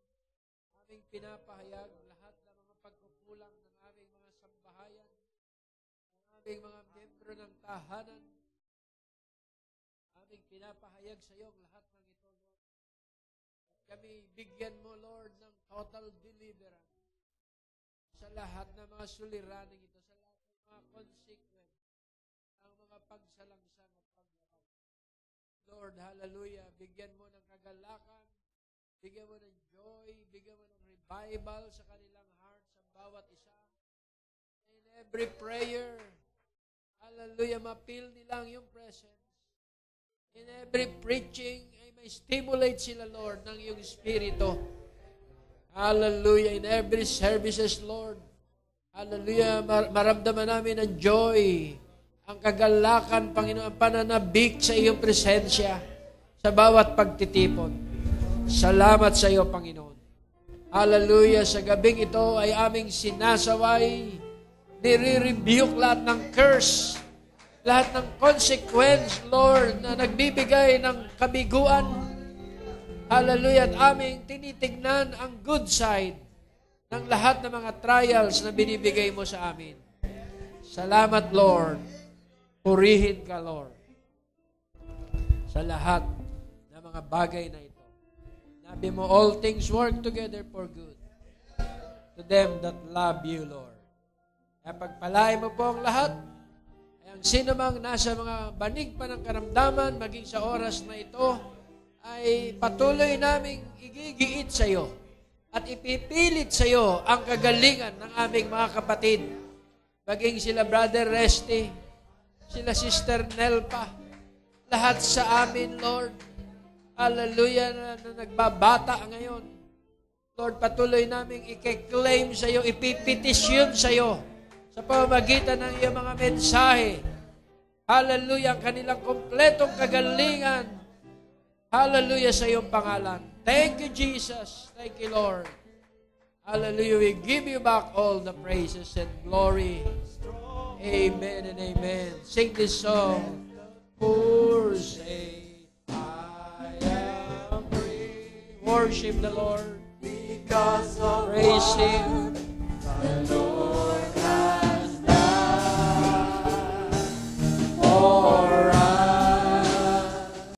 aming pinapahayag, lahat ng mga pagkukulang ng aming mga sambahayan, ng aming mga membro ng tahanan, aming pinapahayag sa iyo ang lahat ng ito, Lord. At kami bigyan mo, Lord, ng total deliverance sa lahat ng mga suliraning ito, sa lahat ng mga consequence, ang mga pagsalangsang at paglabag. Lord, hallelujah, bigyan mo ng kagalakan, bigyan mo ng joy, bigyan mo ng revival sa kanilang hearts, sa bawat isa. In every prayer, hallelujah, mapil nilang yung presence. In every preaching, ay may stimulate sila, Lord, ng iyong Espiritu. Hallelujah. In every services, Lord, hallelujah, maramdaman namin ang joy, ang kagalakan, Panginoon, ang pananabik sa iyong presensya sa bawat pagtitipon. Salamat sa iyo, Panginoon. Hallelujah. Sa gabing ito ay aming sinasaway, nire-rebuke lahat ng curse, lahat ng consequence, Lord, na nagbibigay ng kabiguan. Hallelujah. At aming tinitignan ang good side ng lahat ng mga trials na binibigay mo sa amin. Salamat, Lord. Purihin ka, Lord, sa lahat ng mga bagay na ito. Sabi mo, all things work together for good to them that love you, Lord. Kaya pagpalain mo po ang lahat, ay ang sino mang nasa mga banig pa ng karamdaman, maging sa oras na ito, ay patuloy naming igigiit sa iyo at ipipilit sa iyo ang kagalingan ng aming mga kapatid. Maging sila Brother Resty, sila Sister Nelpa, lahat sa amin, Lord. Hallelujah, na nagbabata ngayon. Lord, patuloy naming i-claim sa iyo, ipipetisyon sa iyo sa pamamagitan ng iyong mga mensahe. Hallelujah, ang kanilang kompletong kagalingan. Hallelujah sa iyong pangalan. Thank you, Jesus. Thank you, Lord. Hallelujah. We give you back all the praises and glory. Amen and amen. Sing this song. Poor say, I am free. Worship the Lord. Because of praise Him. The Lord.